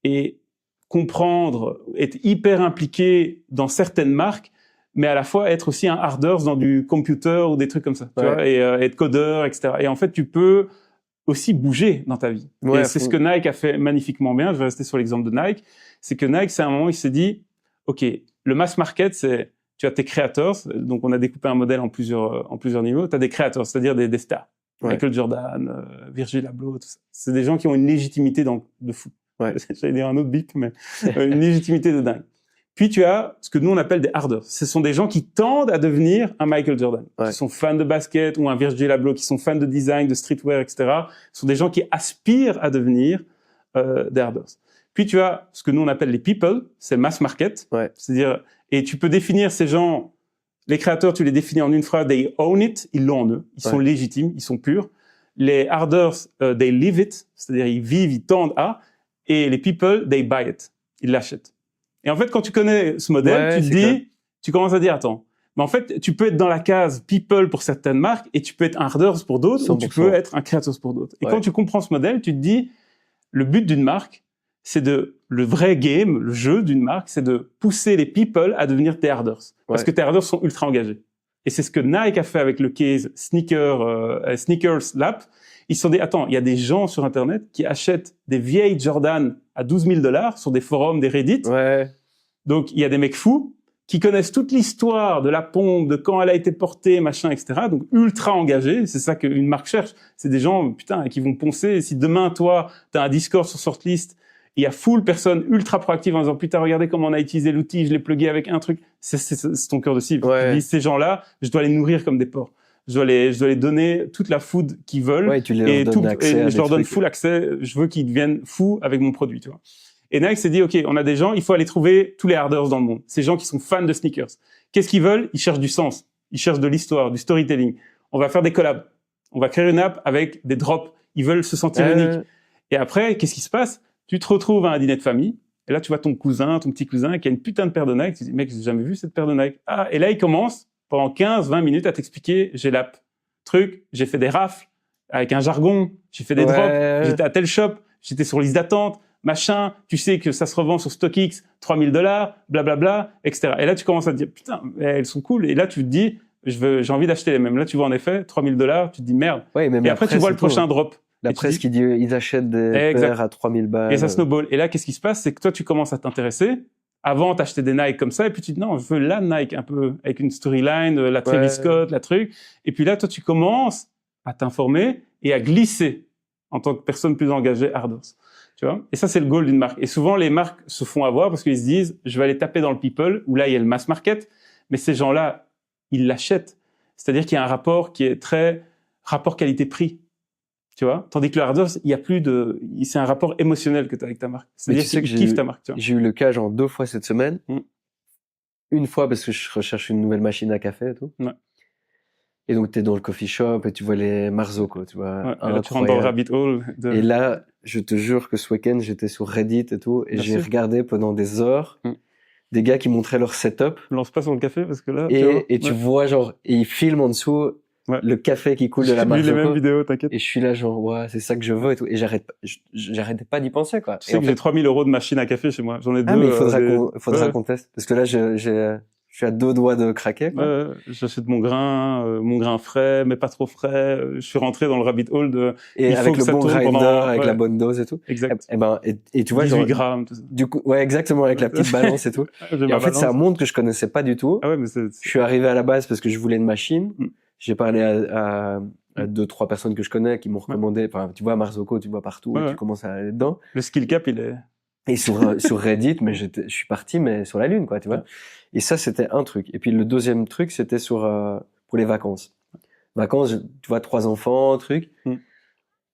et comprendre, être hyper impliqué dans certaines marques, mais à la fois être aussi un harders dans du computer ou des trucs comme ça, tu vois, et être codeur, etc. Et en fait, tu peux aussi bouger dans ta vie.
Ouais,
et c'est ce que Nike a fait magnifiquement bien. Je vais rester sur l'exemple de Nike. C'est que Nike, c'est un moment où il s'est dit, OK, le mass market, c'est, tu as tes creators. Donc, on a découpé un modèle en plusieurs niveaux. Tu as des creators, c'est-à-dire des stars.
Ouais.
Michael Jordan, Virgil Abloh, tout ça. C'est des gens qui ont une légitimité de fou.
Ouais.
J'allais dire un autre bip, mais une légitimité de dingue. Puis tu as ce que nous on appelle des harders. Ce sont des gens qui tendent à devenir un Michael Jordan, qui sont fans de basket, ou un Virgil Abloh, qui sont fans de design, de streetwear, etc. Ce sont des gens qui aspirent à devenir des harders. Puis tu as ce que nous on appelle les people, c'est le mass market.
Ouais.
C'est-à-dire, et tu peux définir ces gens, les créateurs, tu les définis en une phrase, they own it, ils l'ont en eux, ils sont légitimes, ils sont purs. Les harders, they live it, c'est-à-dire ils vivent, ils tendent à, et les people, they buy it, ils l'achètent. Et en fait, quand tu connais ce modèle, tu te dis, tu commences à dire, attends, mais en fait, tu peux être dans la case people pour certaines marques et tu peux être un harders pour d'autres, ou tu peux être un creator pour d'autres. Et quand tu comprends ce modèle, tu te dis, le but d'une marque, c'est le vrai game, le jeu d'une marque, c'est de pousser les people à devenir tes harders. Parce que tes harders sont ultra engagés. Et c'est ce que Nike a fait avec le case Sneakers Lab. Ils se sont dit, attends, il y a des gens sur Internet qui achètent des vieilles Jordan à $12 000 sur des forums, des Reddit.
Ouais.
Donc, il y a des mecs fous qui connaissent toute l'histoire de la pompe, de quand elle a été portée, machin, etc. Donc, ultra engagés. C'est ça qu'une marque cherche. C'est des gens, putain, qui vont poncer. Si demain, toi, t'as un Discord sur Sortlist, il y a full personnes ultra proactives en disant, putain, regardez comment on a utilisé l'outil, je l'ai plugué avec un truc. C'est ton cœur de cible. Tu dis, ces gens-là, je dois les nourrir comme des porcs. Je dois les donner toute la food qu'ils veulent.
Ouais, tu leur donnes accès
et je leur donne full accès. Je veux qu'ils deviennent fous avec mon produit, tu vois. Et Nike s'est dit, OK, on a des gens, il faut aller trouver tous les harders dans le monde. Ces gens qui sont fans de sneakers. Qu'est-ce qu'ils veulent? Ils cherchent du sens. Ils cherchent de l'histoire, du storytelling. On va faire des collabs. On va créer une app avec des drops. Ils veulent se sentir uniques. Et après, qu'est-ce qui se passe? Tu te retrouves à un dîner de famille. Et là, tu vois ton petit cousin qui a une putain de paire de Nike. Tu te dis, mec, j'ai jamais vu cette paire de Nike. Ah, et là, il commence pendant 15-20 minutes à t'expliquer, j'ai l'app. Truc, j'ai fait des rafles avec un jargon, j'ai fait des drops, j'étais à tel shop, j'étais sur liste d'attente, machin, tu sais que ça se revend sur StockX, $3 000, blablabla, etc. Et là, tu commences à te dire, putain, elles sont cool. Et là, tu te dis, j'ai envie d'acheter les mêmes. Là, tu vois en effet, $3 000, tu te dis merde.
Ouais,
et après, tu vois le prochain drop.
La presse qui dit, ils achètent des paires à 3000 balles.
Et ça snowball. Et là, qu'est-ce qui se passe? C'est que toi, tu commences à t'intéresser. Avant, t'achetais des Nike comme ça, et puis tu te dis, non, je veux la Nike, un peu, avec une storyline, la Travis Scott, la truc. Et puis là, toi, tu commences à t'informer et à glisser en tant que personne plus engagée, harders. Tu vois? Et ça, c'est le goal d'une marque. Et souvent, les marques se font avoir parce qu'ils se disent, je vais aller taper dans le people, où là, il y a le mass market. Mais ces gens-là, ils l'achètent. C'est-à-dire qu'il y a un rapport qui est très rapport qualité-prix. Tu vois? Tandis que le harders, il y a plus c'est un rapport émotionnel que tu as avec ta marque. C'est-à-dire que tu kiffes ta marque, tu vois.
J'ai eu le cas, genre, 2 fois cette semaine. Une fois parce que je recherche une nouvelle machine à café et tout.
Ouais.
Et donc, t'es dans le coffee shop et tu vois les Marzocco, tu vois.
Ouais, et là, tu rentres dans le rabbit hole.
Et là, je te jure que ce week-end, j'étais sur Reddit et tout, et j'ai regardé pendant des heures des gars qui montraient leur setup.
Lance pas sur le café parce que là.
Tu vois, genre, et ils filment en dessous le café qui coule de la Marzocco.
J'ai vu les mêmes vidéos, t'inquiète.
Et je suis là, genre, ouais, c'est ça que je veux et tout. Et j'arrêtais pas d'y penser, quoi.
Tu sais que j'ai 3 000 € de machine à café chez moi. J'en ai 2.
Ah, mais il faudra qu'on teste. Parce que là, je suis à 2 doigts de craquer, quoi.
J'achète mon grain frais, mais pas trop frais. Je suis rentré dans le rabbit hole de.
Et avec le bon grinder, avec la bonne dose et tout.
Exact.
Et tu vois,
18 grammes, tout ça.
Du coup, ouais, exactement, avec la petite balance et tout. Et en fait, c'est un monde que je connaissais pas du tout.
Ah ouais, mais
Je suis arrivé à la base parce que je voulais une machine. J'ai parlé à 2-3 personnes que je connais qui m'ont recommandé. Enfin, tu vois, Marzocco, tu vois partout et tu commences à aller dedans.
Le skill cap, il est
Et sur Reddit, mais je suis parti, mais sur la Lune, quoi, tu vois. Et ça, c'était un truc. Et puis le deuxième truc, c'était pour les vacances. Vacances, tu vois, 3 enfants, truc.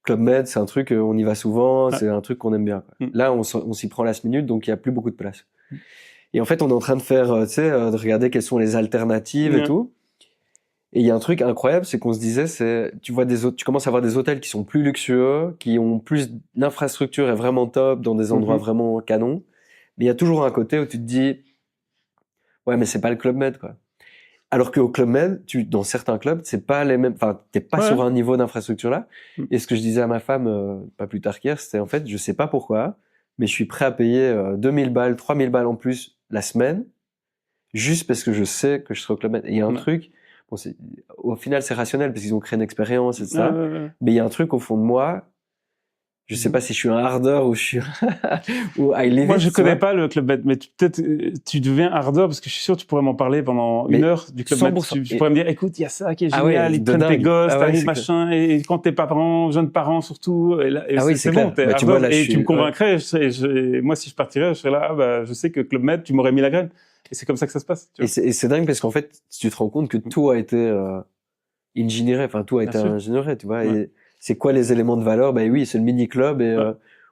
Club Med, c'est un truc, on y va souvent, c'est un truc qu'on aime bien, quoi. Là, on s'y prend last minute, donc il y a plus beaucoup de place. Et en fait, on est en train de faire, tu sais, de regarder quelles sont les alternatives et tout. Et il y a un truc incroyable, c'est qu'on se disait, tu commences à voir des hôtels qui sont plus luxueux, qui ont plus, l'infrastructure est vraiment top, dans des endroits vraiment canons. Mais il y a toujours un côté où tu te dis, ouais, mais c'est pas le Club Med, quoi. Alors qu'au Club Med, dans certains clubs, c'est pas les mêmes, enfin, t'es pas sur un niveau d'infrastructure là. Et ce que je disais à ma femme, pas plus tard qu'hier, c'était en fait, je sais pas pourquoi, mais je suis prêt à payer 2000 balles, 3000 balles en plus la semaine, juste parce que je sais que je serai au Club Med. Et il y a un truc, bon, au final, c'est rationnel parce qu'ils ont créé une expérience et ça. Mais il y a un truc au fond de moi, je sais pas si je suis un hardeur ou je suis ou I live
Moi,
it,
je connais pas le Club Med, mais peut-être tu deviens hardeur parce que je suis sûr que tu pourrais m'en parler pendant une heure du Club Med. Tu pourrais me dire, écoute, il y a ça qui est génial, ils prennent tes gosses, t'arrives, machin, et quand t'es parents, jeunes parents surtout, et là, c'est bon, t'es hardeur, et tu me convaincrais, moi, si je partirais, je serais là, je sais que Club Med, tu m'aurais mis la graine. Et c'est comme ça que ça se passe. Tu vois.
Et c'est dingue parce qu'en fait, tu te rends compte que tout a été ingénieré, enfin tout a été ingénieré, tu vois. Et c'est quoi les éléments de valeur? Ben oui, c'est le mini club et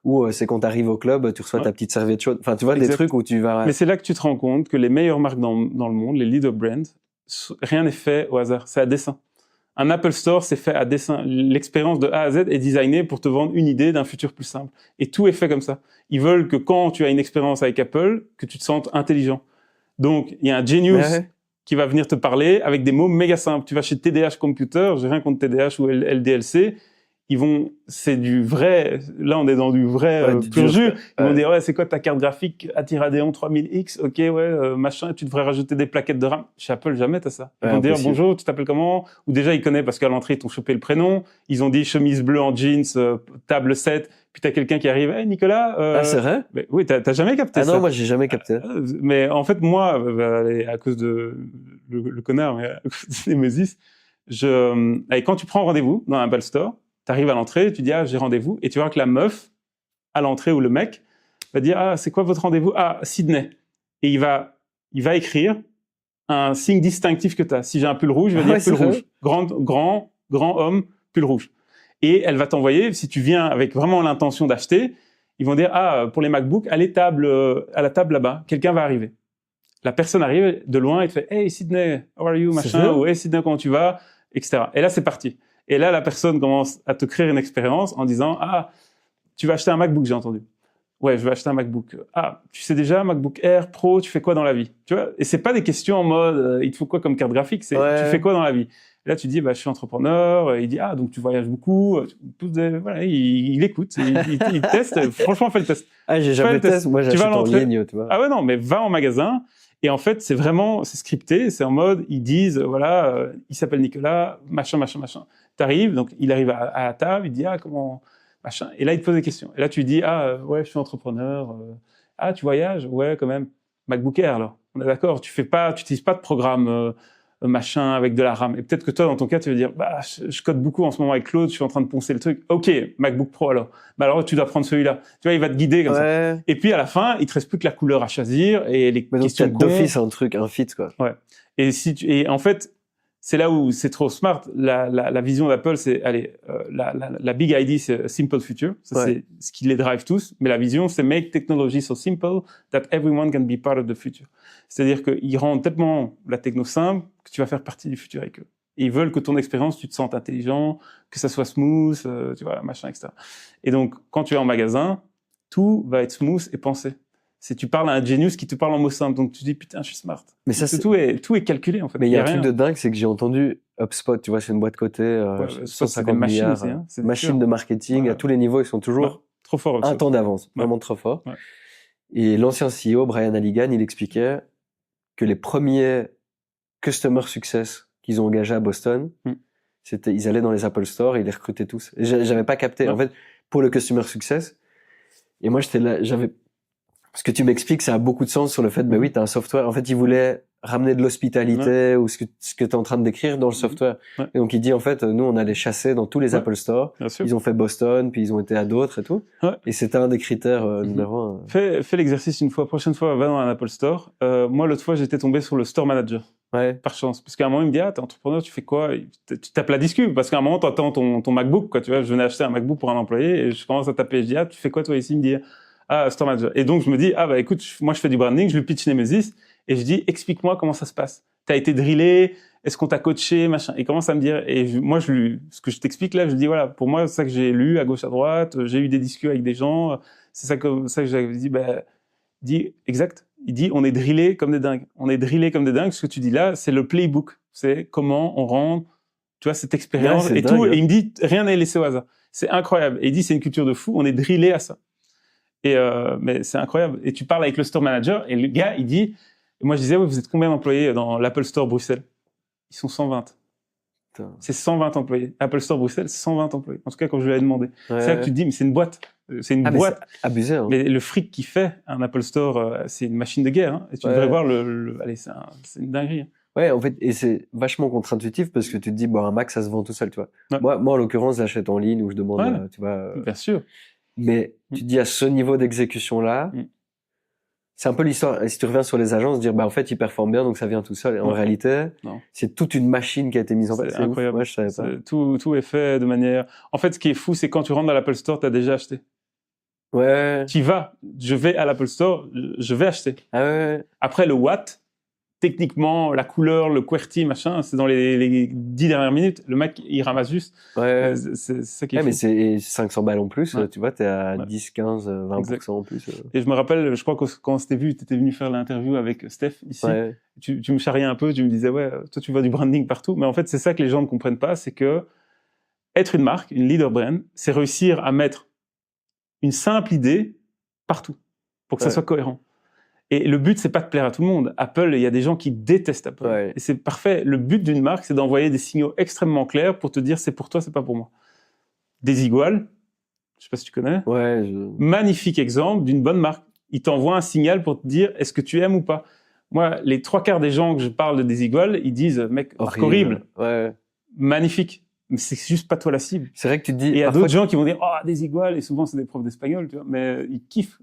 ou c'est quand tu arrives au club, tu reçois ta petite serviette chaude. Enfin, tu vois, des trucs où tu vas.
Mais c'est là que tu te rends compte que les meilleures marques dans le monde, les leader brands, rien n'est fait au hasard, c'est à dessein. Un Apple Store, c'est fait à dessein. L'expérience de A à Z est designée pour te vendre une idée d'un futur plus simple. Et tout est fait comme ça. Ils veulent que quand tu as une expérience avec Apple, que tu te sentes intelligent. Donc, il y a un genius qui va venir te parler avec des mots méga simples. Tu vas chez TDH Computer, j'ai rien contre TDH ou LDLC, c'est du vrai, là on est dans du vrai pur jus. Ils vont dire, c'est quoi ta carte graphique Radeon 3000X? Ok, machin, tu devrais rajouter des plaquettes de RAM. Chez Apple, jamais t'as ça. Ils vont dire, bonjour, tu t'appelles comment? Ou déjà, ils connaissent parce qu'à l'entrée, ils t'ont chopé le prénom. Ils ont dit chemise bleue en jeans, table 7. Puis t'as quelqu'un qui arrive, hey, Nicolas.
C'est vrai?
Mais, oui, t'as jamais capté ça.
Ah non, moi j'ai jamais capté.
Mais en fait, moi, à cause de le connard, mais à cause de Nemesis, quand tu prends rendez-vous dans un Apple Store, t'arrives à l'entrée, tu dis, j'ai rendez-vous, et tu vois que la meuf, à l'entrée, ou le mec, va dire, c'est quoi votre rendez-vous? Sydney. Et il va écrire un signe distinctif que t'as. Si j'ai un pull rouge, il va dire pull rouge. Grand homme, pull rouge. Et elle va t'envoyer, si tu viens avec vraiment l'intention d'acheter, ils vont dire, pour les MacBooks, à la table là-bas, quelqu'un va arriver. La personne arrive de loin et te fait, hey Sydney, how are you, machin, ou hey Sydney, comment tu vas, etc. Et là, c'est parti. Et là, la personne commence à te créer une expérience en disant, tu vas acheter un MacBook, j'ai entendu. Ouais, je vais acheter un MacBook. Tu sais déjà, MacBook Air, Pro, tu fais quoi dans la vie? Tu vois? Et c'est pas des questions en mode, il te faut quoi comme carte graphique? C'est, tu fais quoi dans la vie? Et là, tu dis, je suis entrepreneur. Il dit, donc tu voyages beaucoup. Voilà, il écoute, il teste. Franchement, fais le test.
J'ai jamais le test. Moi, j'achète en ligne, tu vois.
Non, mais va en magasin. Et en fait, c'est scripté. C'est en mode, ils disent, il s'appelle Nicolas, machin. T'arrives, donc il arrive à la table, il dit, comment, machin. Et là, il te pose des questions. Et là, tu dis, je suis entrepreneur. Tu voyages? Ouais, quand même. MacBook Air, alors. On est d'accord. Tu utilises pas de programme, machin, avec de la RAM. Et peut-être que toi, dans ton cas, tu veux dire, je code beaucoup en ce moment avec Claude, je suis en train de poncer le truc. Ok, MacBook Pro, alors. Alors, tu dois prendre celui-là. Tu vois, il va te guider comme ça. Et puis, à la fin, il te reste plus que la couleur à choisir et les questions
d'office, un truc, un fit, quoi.
Ouais. Et en fait, c'est là où c'est trop smart. La vision d'Apple, c'est, la big idea, c'est simple future. Ça, c'est ce qui les drive tous. Mais la vision, c'est make technology so simple that everyone can be part of the future. C'est-à-dire qu'ils rendent tellement la techno simple que tu vas faire partie du futur avec eux. Et ils veulent que ton expérience, tu te sentes intelligent, que ça soit smooth, tu vois, machin, etc. Et donc, quand tu es en magasin, tout va être smooth et pensé. Si tu parles à un genius qui te parle en mots simples, donc tu dis putain, je suis smart. Mais ça, tout est calculé en fait.
Mais il y a un truc de dingue, c'est que j'ai entendu HubSpot, tu vois, c'est une boîte cotée, 150 milliards, machine de marketing à tous les niveaux, ils sont toujours
trop forts,
un temps d'avance, vraiment trop fort. Ouais. Et l'ancien CEO Brian Halligan, il expliquait que les premiers customer success qu'ils ont engagés à Boston, ils allaient dans les Apple Store et ils les recrutaient tous. Et j'avais pas capté. En fait, pour le customer success, et moi j'étais là, parce que tu m'expliques, ça a beaucoup de sens sur le fait, oui, t'as un software. En fait, ils voulaient ramener de l'hospitalité ou ce que tu es en train de décrire dans le software.
Ouais.
Et donc il dit en fait, nous on allait chasser dans tous les Apple Store.
Bien sûr.
Ils ont fait Boston, puis ils ont été à d'autres et tout.
Ouais.
Et c'était un des critères numéro un.
Fais l'exercice une fois. Prochaine fois, va dans un Apple Store. Moi, l'autre fois, j'étais tombé sur le Store Manager.
Ouais.
Par chance. Parce qu'à un moment, il me dit, ah, t'es entrepreneur, tu fais quoi? Tu tapes la discute. Parce qu'à un moment, t'entends ton MacBook, quoi. Tu vois, je venais acheter un MacBook pour un employé et je commence à taper. Je dis, ah, tu fais quoi, toi, ici? Il me dit, ah, Store Manager. Et donc, je me dis, ah, bah, écoute, moi, je fais du branding, je lui pitch Nemesis et je dis, explique-moi comment ça se passe. T'as été drillé? Est-ce qu'on t'a coaché, machin? Et commence à me dire, et moi, ce que je t'explique là, je dis, voilà, pour moi, c'est ça que j'ai lu à gauche, à droite, j'ai eu des discussions avec des gens, c'est ça que j'avais dit, bah, dit, exact. Il dit, on est drillé comme des dingues. On est drillé comme des dingues. Ce que tu dis là, c'est le playbook. C'est comment on rend, tu vois, cette expérience et
dingue,
tout.
hein.
Et il me dit, rien n'est laissé au hasard. C'est incroyable. Et il dit, c'est une culture de fou. On est drillé à ça. Et, mais c'est incroyable. Et tu parles avec le store manager et le gars, il dit, moi, je disais, oui, vous êtes combien d'employés dans l'Apple Store Bruxelles? Ils sont 120.
Putain.
C'est 120 employés. Apple Store Bruxelles, c'est 120 employés. En tout cas, quand je lui ai demandé.
Ouais.
C'est là que tu te dis, mais c'est une boîte. C'est une boîte.
C'est abusé, hein.
Mais le fric qu'il fait un Apple Store, c'est une machine de guerre. Hein. Et tu devrais voir allez, c'est une dinguerie. Hein.
Ouais, en fait, et c'est vachement contre-intuitif parce que tu te dis, bon, un Mac, ça se vend tout seul, tu vois.
Ouais.
Moi, en l'occurrence, j'achète en ligne ou je demande, tu vois.
Bien sûr.
Mais tu te dis, à ce niveau d'exécution-là, c'est un peu l'histoire. Et si tu reviens sur les agences, dire, bah, en fait, ils performent bien, donc ça vient tout seul. Et en réalité, c'est toute une machine qui a été mise en place.
C'est incroyable.
Moi, je savais pas.
Tout est fait de manière. En fait, ce qui est fou, c'est quand tu rentres dans l'Apple Store, tu as déjà acheté.
Ouais.
Tu y vas. Je vais à l'Apple Store, je vais acheter.
Ah ouais.
Après, le what, techniquement, la couleur, le QWERTY, machin, c'est dans les 10 dernières minutes. Le mec, il ramasse juste.
Ouais.
C'est ça qui est fou.
Mais c'est 500 balles en plus, tu vois, t'es à 10, 15, 20%
exact.
en plus.
Et je me rappelle, je crois que quand on s'était vu, tu étais venu faire l'interview avec Steph ici.
Ouais.
Tu me charriais un peu, tu me disais, ouais, toi, tu vois du branding partout. Mais en fait, c'est ça que les gens ne comprennent pas, c'est que être une marque, une leader brand, c'est réussir à mettre une simple idée partout pour que ça soit cohérent. Et le but, c'est pas de plaire à tout le monde. Apple, il y a des gens qui détestent Apple.
Ouais.
Et c'est parfait. Le but d'une marque, c'est d'envoyer des signaux extrêmement clairs pour te dire c'est pour toi, c'est pas pour moi. Desigual, je sais pas si tu connais.
Ouais.
Magnifique exemple d'une bonne marque. Il t'envoie un signal pour te dire est-ce que tu aimes ou pas. Moi, les 3/4 des gens que je parle de Desigual, ils disent mec, marque horrible.
Ouais.
Magnifique. Mais c'est juste pas toi la cible.
C'est vrai que tu te dis.
Et il y a d'autres gens qui vont dire, oh, Desigual, et souvent c'est des profs d'espagnol, tu vois, mais ils kiffent.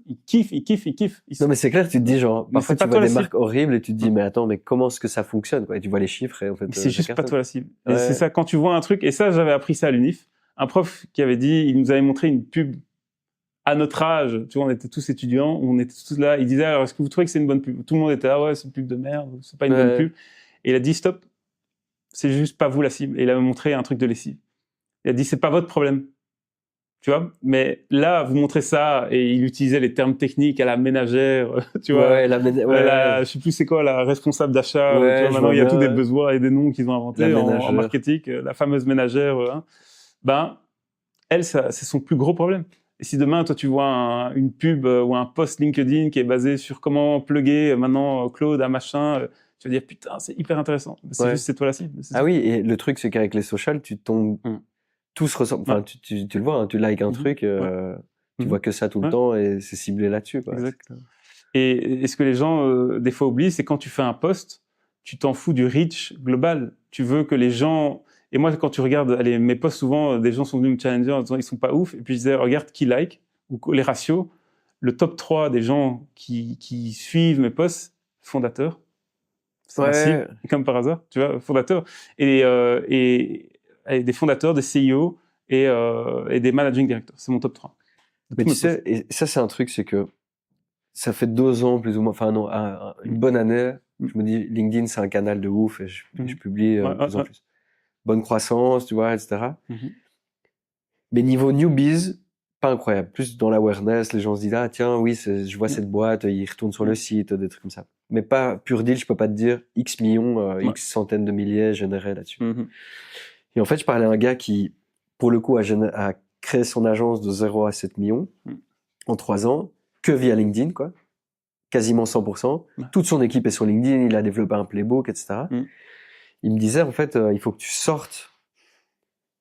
Non, mais c'est clair, tu te dis, genre, parfois tu vois des marques horribles et tu te dis, mais attends, mais comment est-ce que ça fonctionne, quoi? Et tu vois les chiffres et en fait.
Mais c'est juste pas toi la cible.
Ouais.
Et c'est ça, quand tu vois un truc, et ça, j'avais appris ça à l'UNIF, un prof qui avait dit, il nous avait montré une pub à notre âge, tu vois, on était tous étudiants, on était tous là, il disait, alors, est-ce que vous trouvez que c'est une bonne pub? Tout le monde était, ah ouais, c'est une pub de merde, c'est pas une bonne pub. Et il a dit, stop, c'est juste pas vous la cible. Et il avait montré un truc de lessive. Il a dit, c'est pas votre problème. Tu vois, mais là, vous montrez ça, et il utilisait les termes techniques à la ménagère, tu vois. Je sais plus c'est quoi, la responsable d'achat. Tu vois, maintenant, il y a tous des besoins et des noms qu'ils ont inventés en marketing, la fameuse ménagère. Ben, elle, c'est son plus gros problème. Et si demain, toi, tu vois une pub ou un post LinkedIn qui est basé sur comment plugger maintenant Claude à machin, tu vas dire, putain, c'est hyper intéressant. C'est juste, c'est toi la cible.
Ah oui, et le truc, c'est qu'avec les socials, tu tombes... Tous ressemblent. Enfin, tu le vois, hein, tu likes un truc, tu vois que ça tout le temps et c'est ciblé là-dessus. Quoi.
Exact. Et ce que les gens, des fois, oublient, c'est quand tu fais un post, tu t'en fous du reach global. Tu veux que les gens... Et moi, quand tu regardes mes posts, souvent, des gens sont venus me challenger en disant ils sont pas ouf. Et puis je disais, regarde qui like, ou les ratios. Le top 3 des gens qui suivent mes posts, fondateurs. C'est ainsi, comme par hasard, tu vois, fondateurs. Et des fondateurs, des CEO et des managing directors. C'est mon top 3.
Mais tu sais, et ça c'est un truc, c'est que ça fait 2 ans plus ou moins, enfin non, une bonne année, je me dis LinkedIn c'est un canal de ouf et je publie de plus en plus. Bonne croissance, tu vois, etc. Mais niveau newbies, pas incroyable. Plus dans l'awareness, les gens se disent ah tiens oui, je vois cette boîte, ils retournent sur le site, des trucs comme ça. Mais pas pur deal, je peux pas te dire X millions, X centaines de milliers générés là-dessus. Et en fait, je parlais à un gars qui, pour le coup, a créé son agence de 0 à 7 millions en 3 ans, que via LinkedIn, quoi. Quasiment 100%. Toute son équipe est sur LinkedIn, il a développé un playbook, etc. Il me disait, en fait, il faut que tu sortes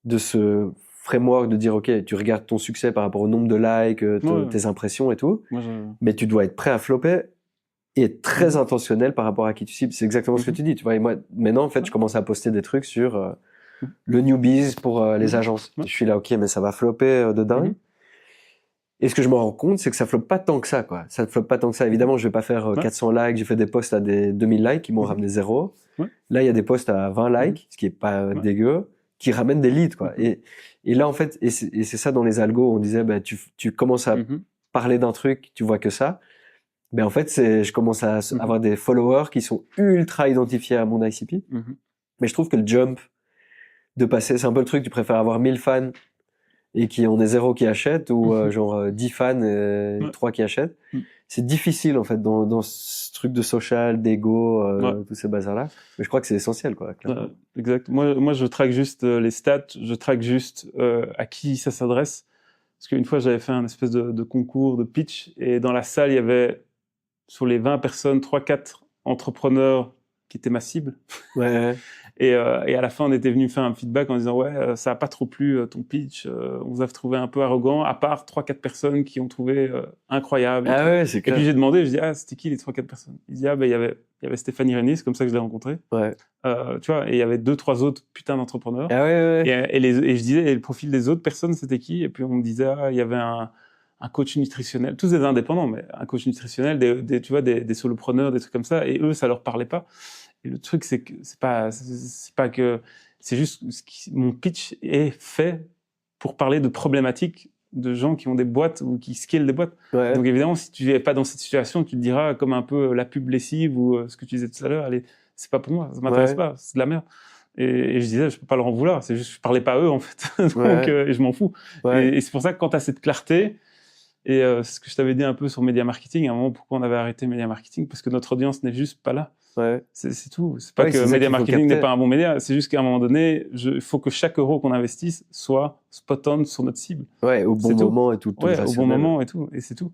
de ce framework de dire, OK, tu regardes ton succès par rapport au nombre de likes, tes impressions et tout, mais tu dois être prêt à flopper et très intentionnel par rapport à qui tu cibles. C'est exactement ce que tu dis, tu vois. Et moi, maintenant, en fait, je commence à poster des trucs sur le newbies pour les agences. Je suis là, ok, mais ça va flopper de dingue. Et ce que je me rends compte, c'est que ça floppe pas tant que ça, quoi. Ça ne floppe pas tant que ça. Évidemment, je vais pas faire 400 likes. J'ai fait des posts à des 2000 likes qui m'ont ramené 0. Là, il y a des posts à 20 likes, ce qui est pas dégueu, qui ramènent des leads, quoi. Et là, en fait, et c'est ça dans les algos, on disait, bah, tu commences à parler d'un truc, tu vois que ça. Ben, en fait, je commence à avoir des followers qui sont ultra identifiés à mon ICP. Mais je trouve que le jump de passer, c'est un peu le truc, tu préfères avoir 1000 fans et qui ont des 0 qui achètent ou genre 10 fans et 3 qui achètent. C'est difficile en fait dans ce truc de social, d'ego, tous ces bazars-là. Mais je crois que c'est essentiel, quoi.
Exact. Moi, je traque juste les stats, je traque juste à qui ça s'adresse. Parce qu'une fois, j'avais fait un espèce de concours de pitch et dans la salle, il y avait sur les 20 personnes, 3-4 entrepreneurs qui étaient ma cible.
Ouais.
Et à la fin, on était venu faire un feedback en disant ça a pas trop plu ton pitch, on vous a trouvé un peu arrogant, à part 3-4 personnes qui ont trouvé incroyable.
Ah ouais, c'est clair.
Et puis j'ai demandé, je dis c'était qui les 3-4 personnes? Il dit il y avait Stéphanie Renis, comme ça que je l'ai rencontré.
Ouais.
Tu vois, et il y avait 2-3 autres putains d'entrepreneurs.
Ah ouais.
Et je disais, et le profil des autres personnes, c'était qui? Et puis on me disait il y avait un coach nutritionnel, tous des indépendants, mais un coach nutritionnel, tu vois, des solopreneurs, des trucs comme ça, et eux, ça leur parlait pas. Et le truc, c'est que c'est pas que, c'est juste mon pitch est fait pour parler de problématiques de gens qui ont des boîtes ou qui scalent des boîtes.
Ouais.
Donc évidemment, si tu n'es pas dans cette situation, tu te diras comme un peu la pub lessive ou ce que tu disais tout à l'heure, allez, c'est pas pour moi, ça m'intéresse pas, c'est de la merde. Et je disais, je peux pas leur en vouloir, c'est juste, je parlais pas à eux en fait, donc et je m'en fous. Et c'est pour ça que quand tu as cette clarté, et ce que je t'avais dit un peu sur Media Marketing, à un moment, pourquoi on avait arrêté Media Marketing, parce que notre audience n'est juste pas là. C'est tout. C'est pas que Media Marketing n'est pas un bon média, c'est juste qu'à un moment donné, il faut que chaque euro qu'on investisse soit spot-on sur notre cible.
Ouais, au bon moment et tout.
Au bon moment et tout, et c'est tout.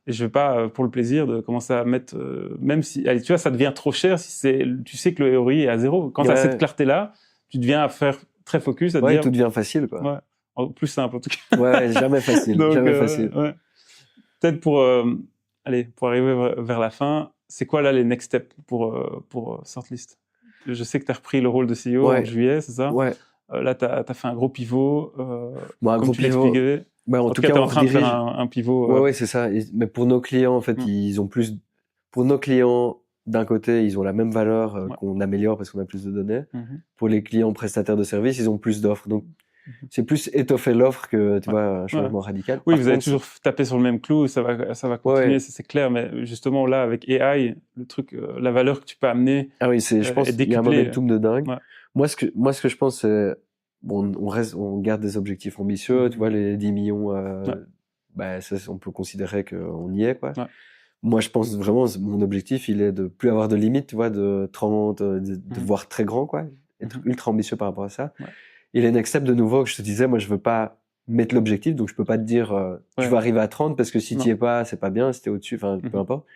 Et je veux pas, pour le plaisir, de commencer à mettre, même si, allez, tu vois, ça devient trop cher si tu sais que le ROI est à 0. Quand tu as cette clarté-là, tu deviens à faire très focus, à dire.
Tout devient facile, quoi.
Plus simple, en tout cas.
Ouais, jamais facile. Donc, jamais facile.
Peut-être pour arriver vers la fin, c'est quoi là les next steps pour Sortlist? Je sais que tu as repris le rôle de CEO en juillet, c'est ça?
Ouais.
Là, tu as fait un gros pivot.
Un gros pivot.
En tout cas, tu es en train de faire un pivot.
Ouais, c'est ça. Mais pour nos clients, en fait, ils ont plus. Pour nos clients, d'un côté, ils ont la même valeur qu'on améliore parce qu'on a plus de données. Pour les clients prestataires de services, ils ont plus d'offres. Donc, c'est plus étoffer l'offre que, tu vois, un changement radical.
Oui, vous avez toujours tapé sur le même clou, ça va continuer, c'est clair, mais justement, là, avec AI, le truc, la valeur que tu peux amener.
Ah oui, je pense qu'il y a un momentum de dingue. Moi, ce que je pense, c'est, bon, on garde des objectifs ambitieux, tu vois, les 10 millions, ça, on peut considérer qu'on y est, quoi. Moi, je pense vraiment, mon objectif, il est de plus avoir de limites, tu vois, de 30, de voir très grand, quoi. Être ultra ambitieux par rapport à ça. Et les next steps, de nouveau, que je te disais, moi, je veux pas mettre l'objectif, donc je peux pas te dire, je veux arriver à 30 parce que si t'y es pas, c'est pas bien, si t'es au-dessus, enfin, peu importe.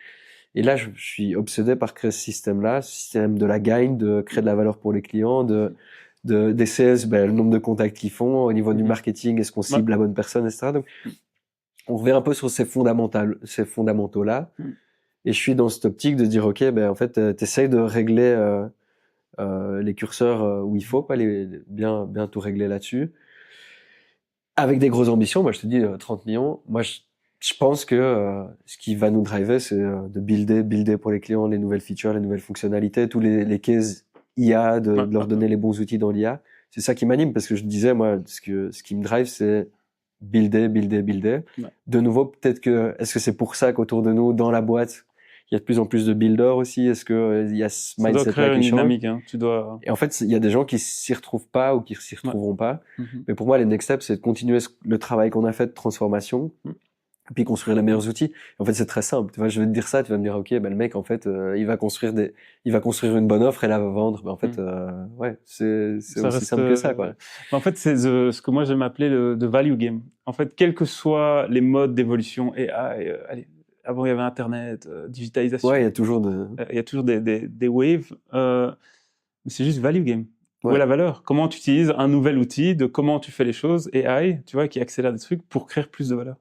Et là, je suis obsédé par créer ce système-là, ce système de la gagne, de créer de la valeur pour les clients, des sales, le nombre de contacts qu'ils font, au niveau du marketing, est-ce qu'on cible la bonne personne, etc. Donc, on revient un peu sur ces fondamentaux-là. Et je suis dans cette optique de dire, ok, en fait, t'essayes de régler, les curseurs où il faut, pas bien tout régler là-dessus. Avec des grosses ambitions, moi je te dis 30 millions. Moi je pense que ce qui va nous driver, c'est de builder pour les clients les nouvelles features, les nouvelles fonctionnalités, tous les cases IA, de leur donner les bons outils dans l'IA. C'est ça qui m'anime parce que je disais, moi, ce qui me drive, c'est builder. De nouveau, peut-être est-ce que c'est pour ça qu'autour de nous, dans la boîte, il y a de plus en plus de builders aussi. Est-ce que il y a ce mindset-là qui change?
Ça doit créer une dynamique, hein. Tu dois.
Et en fait, il y a des gens qui s'y retrouvent pas ou qui s'y retrouveront pas. Mais pour moi, les next steps, c'est de continuer le travail qu'on a fait de transformation, et puis construire les meilleurs outils. En fait, c'est très simple. Tu vois, je vais te dire ça, tu vas me dire, ok, le mec, en fait, il va construire une bonne offre et la va vendre. En fait, c'est aussi simple que ça, quoi.
En fait, c'est ce que moi j'aime appeler le value game. En fait, quels que soient les modes d'évolution, allez. Avant, il y avait Internet, digitalisation.
Ouais, il y a toujours
des waves. Mais c'est juste value game. Où est la valeur? Comment tu utilises un nouvel outil, de comment tu fais les choses, AI, tu vois, qui accélère des trucs pour créer plus de valeur.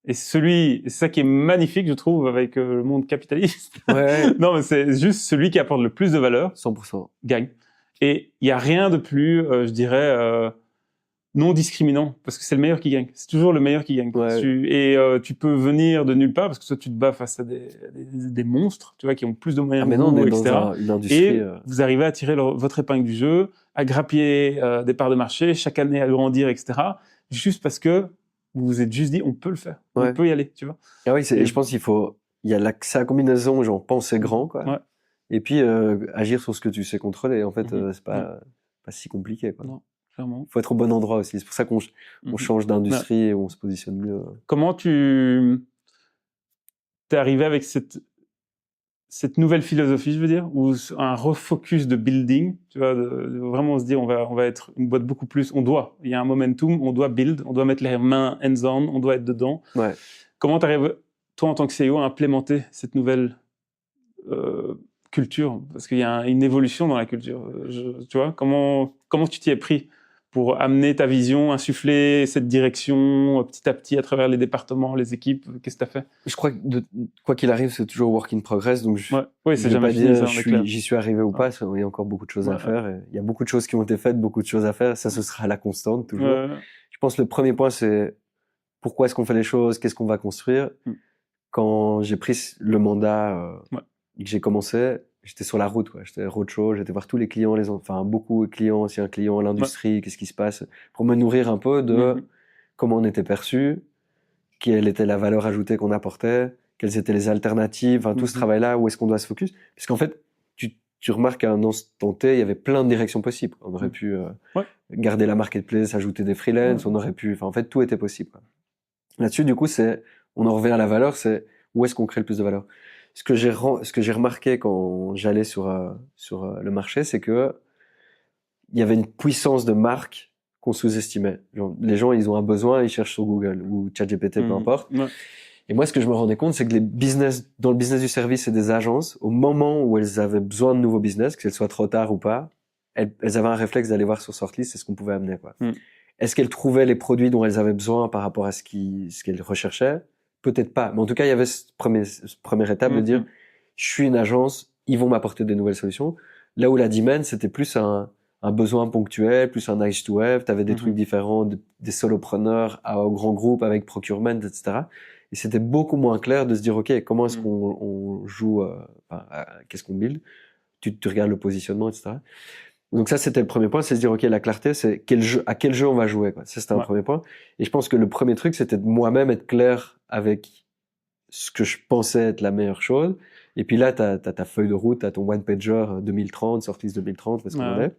Et c'est ça qui est magnifique, je trouve, avec le monde capitaliste.
Ouais.
Non, mais c'est juste celui qui apporte le plus de valeur
100%.
gagne. Et il y a rien de plus, je dirais, non discriminant, parce que c'est le meilleur qui gagne. C'est toujours le meilleur qui gagne.
Ouais.
Tu peux venir de nulle part, parce que toi, tu te bats face à des monstres, tu vois, qui ont plus de moyens que
Maintenant, on
vous,
est
etc.
dans une industrie.
Et vous arrivez à tirer votre épingle du jeu, à grappiller des parts de marché, chaque année à grandir, etc. Juste parce que vous vous êtes juste dit, on peut le faire,
Ouais.
on peut y aller, tu vois.
Ah oui, et je pense il y a c'est la combinaison, genre penser grand, quoi.
Ouais.
Et puis agir sur ce que tu sais contrôler. En fait, c'est pas si compliqué, quoi.
Non, clairement.
Faut être au bon endroit aussi. C'est pour ça qu'on change d'industrie et on se positionne mieux.
Comment tu t'es arrivé avec cette nouvelle philosophie, je veux dire, ou un refocus de building, tu vois, de vraiment se dire on va être une boîte beaucoup plus, il y a un momentum, on doit build, on doit mettre les mains hands-on, on doit être dedans.
Ouais.
Comment tu arrives, toi en tant que CEO, à implémenter cette nouvelle culture? Parce qu'il y a une évolution dans la culture, tu vois, comment tu t'y es pris pour amener ta vision, insuffler cette direction petit à petit à travers les départements, les équipes? Qu'est-ce que tu as fait?
Je crois que quoi qu'il arrive, c'est toujours work in progress. Donc
oui,
je
c'est
vais
jamais
pas
fini,
dire
ça,
j'y suis arrivé ou pas. Il y a encore beaucoup de choses à faire. Et il y a beaucoup de choses qui ont été faites, beaucoup de choses à faire. Ça, ce sera la constante toujours. Je pense que le premier point, c'est pourquoi est-ce qu'on fait les choses, qu'est-ce qu'on va construire. Quand j'ai pris le mandat et que j'ai commencé, j'étais sur la route, quoi. J'étais roadshow, j'étais voir tous les clients, beaucoup de clients, anciens clients, l'industrie, qu'est-ce qui se passe, pour me nourrir un peu de comment on était perçu, quelle était la valeur ajoutée qu'on apportait, quelles étaient les alternatives, tout ce travail-là, où est-ce qu'on doit se focus. Parce qu'en fait, tu remarques qu'à un instant T, il y avait plein de directions possibles. On aurait pu garder la marketplace, ajouter des freelance, on aurait pu, en fait, tout était possible, quoi. Là-dessus, du coup, on en revient à la valeur, c'est où est-ce qu'on crée le plus de valeur. Ce que j'ai remarqué quand j'allais sur le marché, c'est que il y avait une puissance de marque qu'on sous-estimait. Genre, les gens, ils ont un besoin, ils cherchent sur Google ou ChatGPT, peu importe. Et moi, ce que je me rendais compte, c'est que dans le business du service et des agences, au moment où elles avaient besoin de nouveaux business, que ce soit trop tard ou pas, elles avaient un réflexe d'aller voir sur Sortlist, c'est ce qu'on pouvait amener, quoi. Est-ce qu'elles trouvaient les produits dont elles avaient besoin par rapport à ce qu'elles recherchaient? Peut-être pas. Mais en tout cas, il y avait cette première étape de dire, je suis une agence, ils vont m'apporter des nouvelles solutions. Là où la demand, c'était plus un besoin ponctuel, plus un nice to have. T'avais des trucs différents, des solopreneurs au grand groupe avec procurement, etc. Et c'était beaucoup moins clair de se dire, OK, comment est-ce qu'on joue, qu'est-ce qu'on build? Tu regardes le positionnement, etc. Donc ça, c'était le premier point, c'est se dire, OK, la clarté, c'est à quel jeu on va jouer, quoi. Ça, c'était un premier point. Et je pense que le premier truc, c'était de moi-même être clair avec ce que je pensais être la meilleure chose. Et puis là, t'as ta feuille de route, t'as ton one-pager 2030, Sortlist 2030, parce qu'on en est,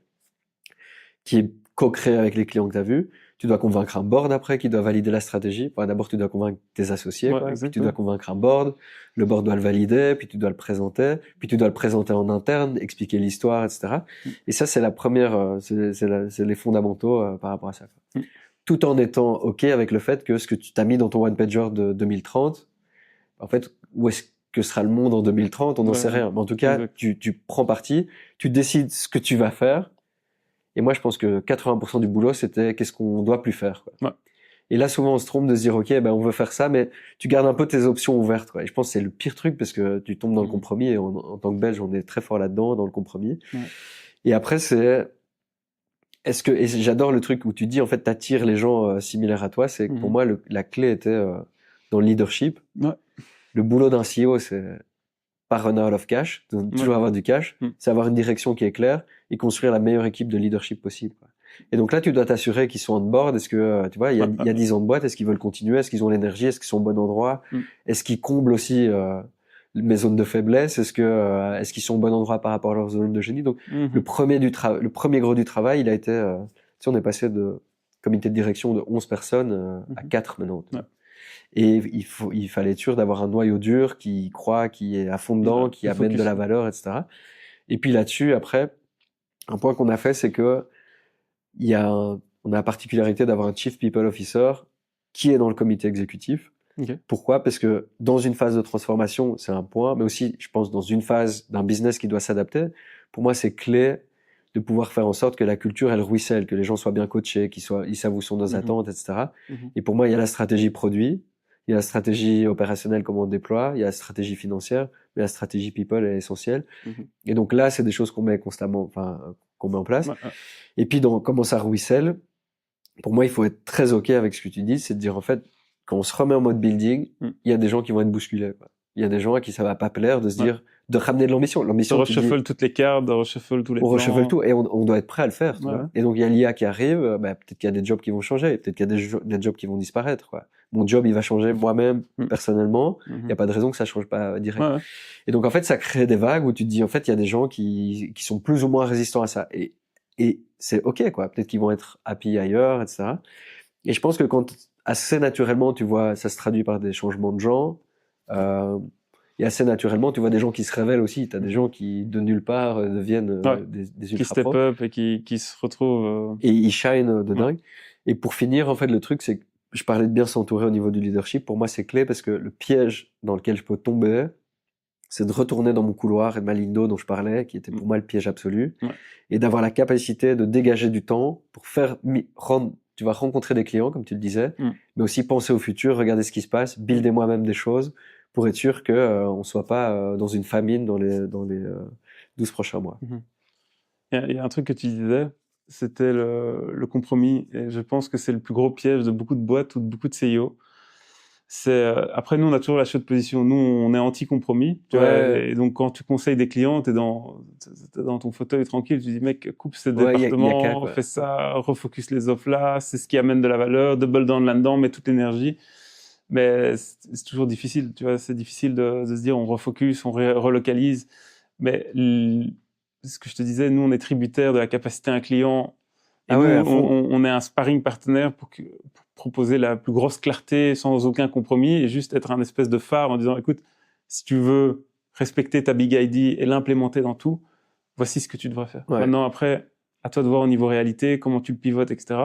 qui est co-créé avec les clients que t'as vus. Tu dois convaincre un board après qui doit valider la stratégie. D'abord, tu dois convaincre tes associés, puis tu dois convaincre un board. Le board doit le valider, puis tu dois le présenter, puis tu dois le présenter en interne, expliquer l'histoire, etc. Et ça, c'est la première, c'est les fondamentaux par rapport à ça. Tout en étant OK avec le fait que ce que tu t'as mis dans ton one-pager de 2030, en fait, où est-ce que sera le monde en 2030, on n'en sait rien. Mais en tout cas, tu prends parti, tu décides ce que tu vas faire. Et moi, je pense que 80% du boulot, c'était qu'est-ce qu'on doit plus faire, quoi. Et là, souvent, on se trompe de se dire, OK, on veut faire ça, mais tu gardes un peu tes options ouvertes, quoi. Et je pense que c'est le pire truc parce que tu tombes dans le compromis et en tant que Belge, on est très fort là-dedans, dans le compromis. Et après, et j'adore le truc où tu dis, en fait, t'attires les gens similaires à toi. C'est que pour moi, la clé était dans le leadership. Le boulot d'un CEO, c'est pas run out of cash, toujours avoir du cash, c'est avoir une direction qui est claire et construire la meilleure équipe de leadership possible, quoi. Et donc là, tu dois t'assurer qu'ils sont on board. Est-ce que, tu vois, il y a 10 ans de boîte, est-ce qu'ils veulent continuer? Est-ce qu'ils ont l'énergie? Est-ce qu'ils sont au bon endroit? Est-ce qu'ils comblent aussi mes zones de faiblesse? Est-ce qu'ils sont au bon endroit par rapport à leurs zones de génie? Donc, le premier gros du travail, il a été, tu sais, on est passé de comité de direction de 11 personnes à 4 maintenant. Et il fallait être sûr d'avoir un noyau dur qui croit, qui est à fond dedans, qui amène de la valeur, etc. Et puis là-dessus, après, un point qu'on a fait, c'est que on a la particularité d'avoir un Chief People Officer qui est dans le comité exécutif. Pourquoi? Parce que dans une phase de transformation, c'est un point, mais aussi, je pense, dans une phase d'un business qui doit s'adapter, pour moi, c'est clé de pouvoir faire en sorte que la culture, elle ruisselle, que les gens soient bien coachés, ils savent où sont nos attentes, etc. Et pour moi, il y a la stratégie produit, Il y a la stratégie opérationnelle, comment on déploie. Il y a la stratégie financière. Mais la stratégie people est essentielle. Et donc là, c'est des choses qu'on met constamment, qu'on met en place.
Ouais.
Et puis, dans comment ça ruisselle, pour moi, il faut être très OK avec ce que tu dis. C'est de dire, en fait, quand on se remet en mode building, il y a des gens qui vont être bousculés, quoi. Il y a des gens à qui ça va pas plaire de se dire, de ramener de l'ambition. L'ambition,
de reshuffle toutes les cartes, de reshuffle tous les
on
plans.
reshuffle tout et on doit être prêt à le faire. Tu
Ouais.
vois. Et donc il y a l'IA qui arrive, peut-être qu'il y a des jobs qui vont changer, peut-être qu'il y a des jobs qui vont disparaître. Quoi. Mon job, il va changer moi-même personnellement. Il y a pas de raison que ça change pas direct.
Ouais.
Et donc en fait, ça crée des vagues où tu te dis en fait, il y a des gens qui sont plus ou moins résistants à ça. Et c'est ok quoi. Peut-être qu'ils vont être happy ailleurs, etc. Et je pense que quand assez naturellement, tu vois, ça se traduit par des changements de genre. Et assez naturellement, tu vois des gens qui se révèlent aussi. Tu as des gens qui, de nulle part, deviennent des ultra
qui step up et qui se retrouvent...
Et ils shine de dingue. Et pour finir, en fait, le truc, c'est que je parlais de bien s'entourer au niveau du leadership. Pour moi, c'est clé parce que le piège dans lequel je peux tomber, c'est de retourner dans mon couloir et ma ligne d'eau dont je parlais, qui était pour moi le piège absolu, et d'avoir la capacité de dégager du temps pour tu vas rencontrer des clients, comme tu le disais, mais aussi penser au futur, regarder ce qui se passe, builder moi-même des choses, pour être sûr que on soit pas dans une famine dans les 12 prochains mois.
Il y a un truc que tu disais, c'était le compromis. Et je pense que c'est le plus gros piège de beaucoup de boîtes ou de beaucoup de CIO. Après, nous, on a toujours la chaude position. Nous, on est anti-compromis. Tu vois, et donc, quand tu conseilles des clients, t'es dans ton fauteuil tranquille. Tu dis, mec, coupe ce département, fais ça, refocus les offres là, c'est ce qui amène de la valeur, double down là-dedans, mets toute l'énergie. Mais c'est toujours difficile. Tu vois, c'est difficile de se dire, on refocus, on relocalise. Mais ce que je te disais, nous, on est tributaire de la capacité d'un client. Et on est un sparring partenaire pour proposer la plus grosse clarté sans aucun compromis et juste être un espèce de phare en disant, écoute, si tu veux respecter ta Big ID et l'implémenter dans tout, voici ce que tu devrais faire. Maintenant, après, à toi de voir au niveau réalité, comment tu le pivotes, etc.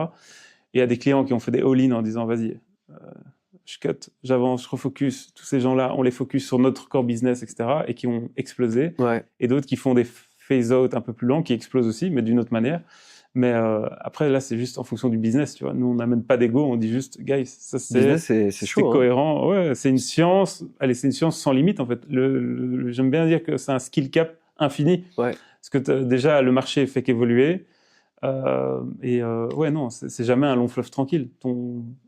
Et il y a des clients qui ont fait des all-in en disant, vas-y, je cut, j'avance, je refocus. Tous ces gens-là, on les focus sur notre core business, etc. et qui ont explosé. Et d'autres qui font des phase-out un peu plus lents, qui explosent aussi, mais d'une autre manière. Mais après, là, c'est juste en fonction du business, tu vois. Nous, on n'amène pas d'ego, on dit juste, guys, ça c'est chaud, cohérent. Ouais, c'est une science. Allez, c'est une science sans limite, en fait. J'aime bien dire que c'est un skill cap infini. Parce que déjà, le marché fait qu'évoluer. Non, c'est jamais un long fleuve tranquille.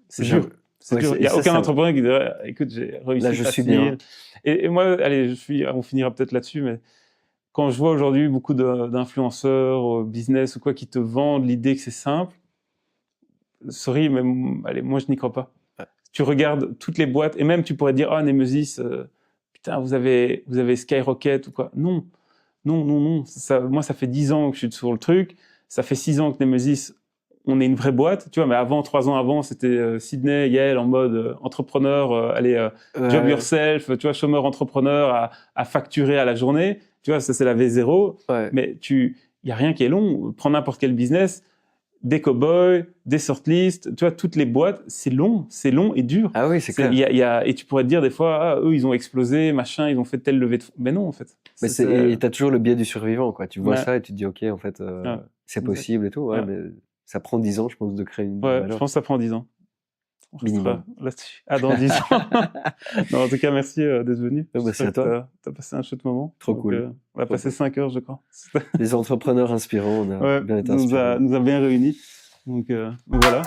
C'est dur. C'est dur. Il n'y a aucun entrepreneur qui dirait, écoute, j'ai réussi.
Là, je suis bien.
Et moi, allez, on finira peut-être là-dessus, mais quand je vois aujourd'hui beaucoup d'influenceurs, business ou quoi, qui te vendent l'idée que c'est simple, sorry, mais allez, moi je n'y crois pas. Tu regardes toutes les boîtes, et même tu pourrais dire, ah, Nemesis, putain, vous avez Skyrocket ou quoi. Non. Moi, ça fait 10 ans que je suis sur le truc. Ça fait 6 ans que Nemesis, on est une vraie boîte, tu vois, mais 3 ans avant, c'était Sydney, Yale, en mode entrepreneur, job yourself, tu vois, chômeur entrepreneur à facturer à la journée. Tu vois, ça, c'est la V0. Mais il y a rien qui est long. Prends n'importe quel business, des cow-boys, des shortlists, tu vois, toutes les boîtes, c'est long et dur.
Ah oui, c'est clair.
Et tu pourrais te dire des fois, eux, ils ont explosé, machin, ils ont fait telle levée de fonds. Mais non, en fait.
Et t'as toujours le biais du survivant, quoi. Tu vois ça et tu te dis, ok, en fait, c'est possible et tout. Mais ça prend 10 ans, je pense, de créer une valeur.
Je pense que ça prend 10 ans.
Minimum.
Là-dessus. Dans 10 ans. Non, en tout cas, merci d'être venu.
Merci à toi.
T'as passé un chouette moment.
Trop cool.
On a passé 5 heures, je crois.
Les entrepreneurs inspirants, on a bien été inspirants.
Nous a bien réunis. Donc voilà.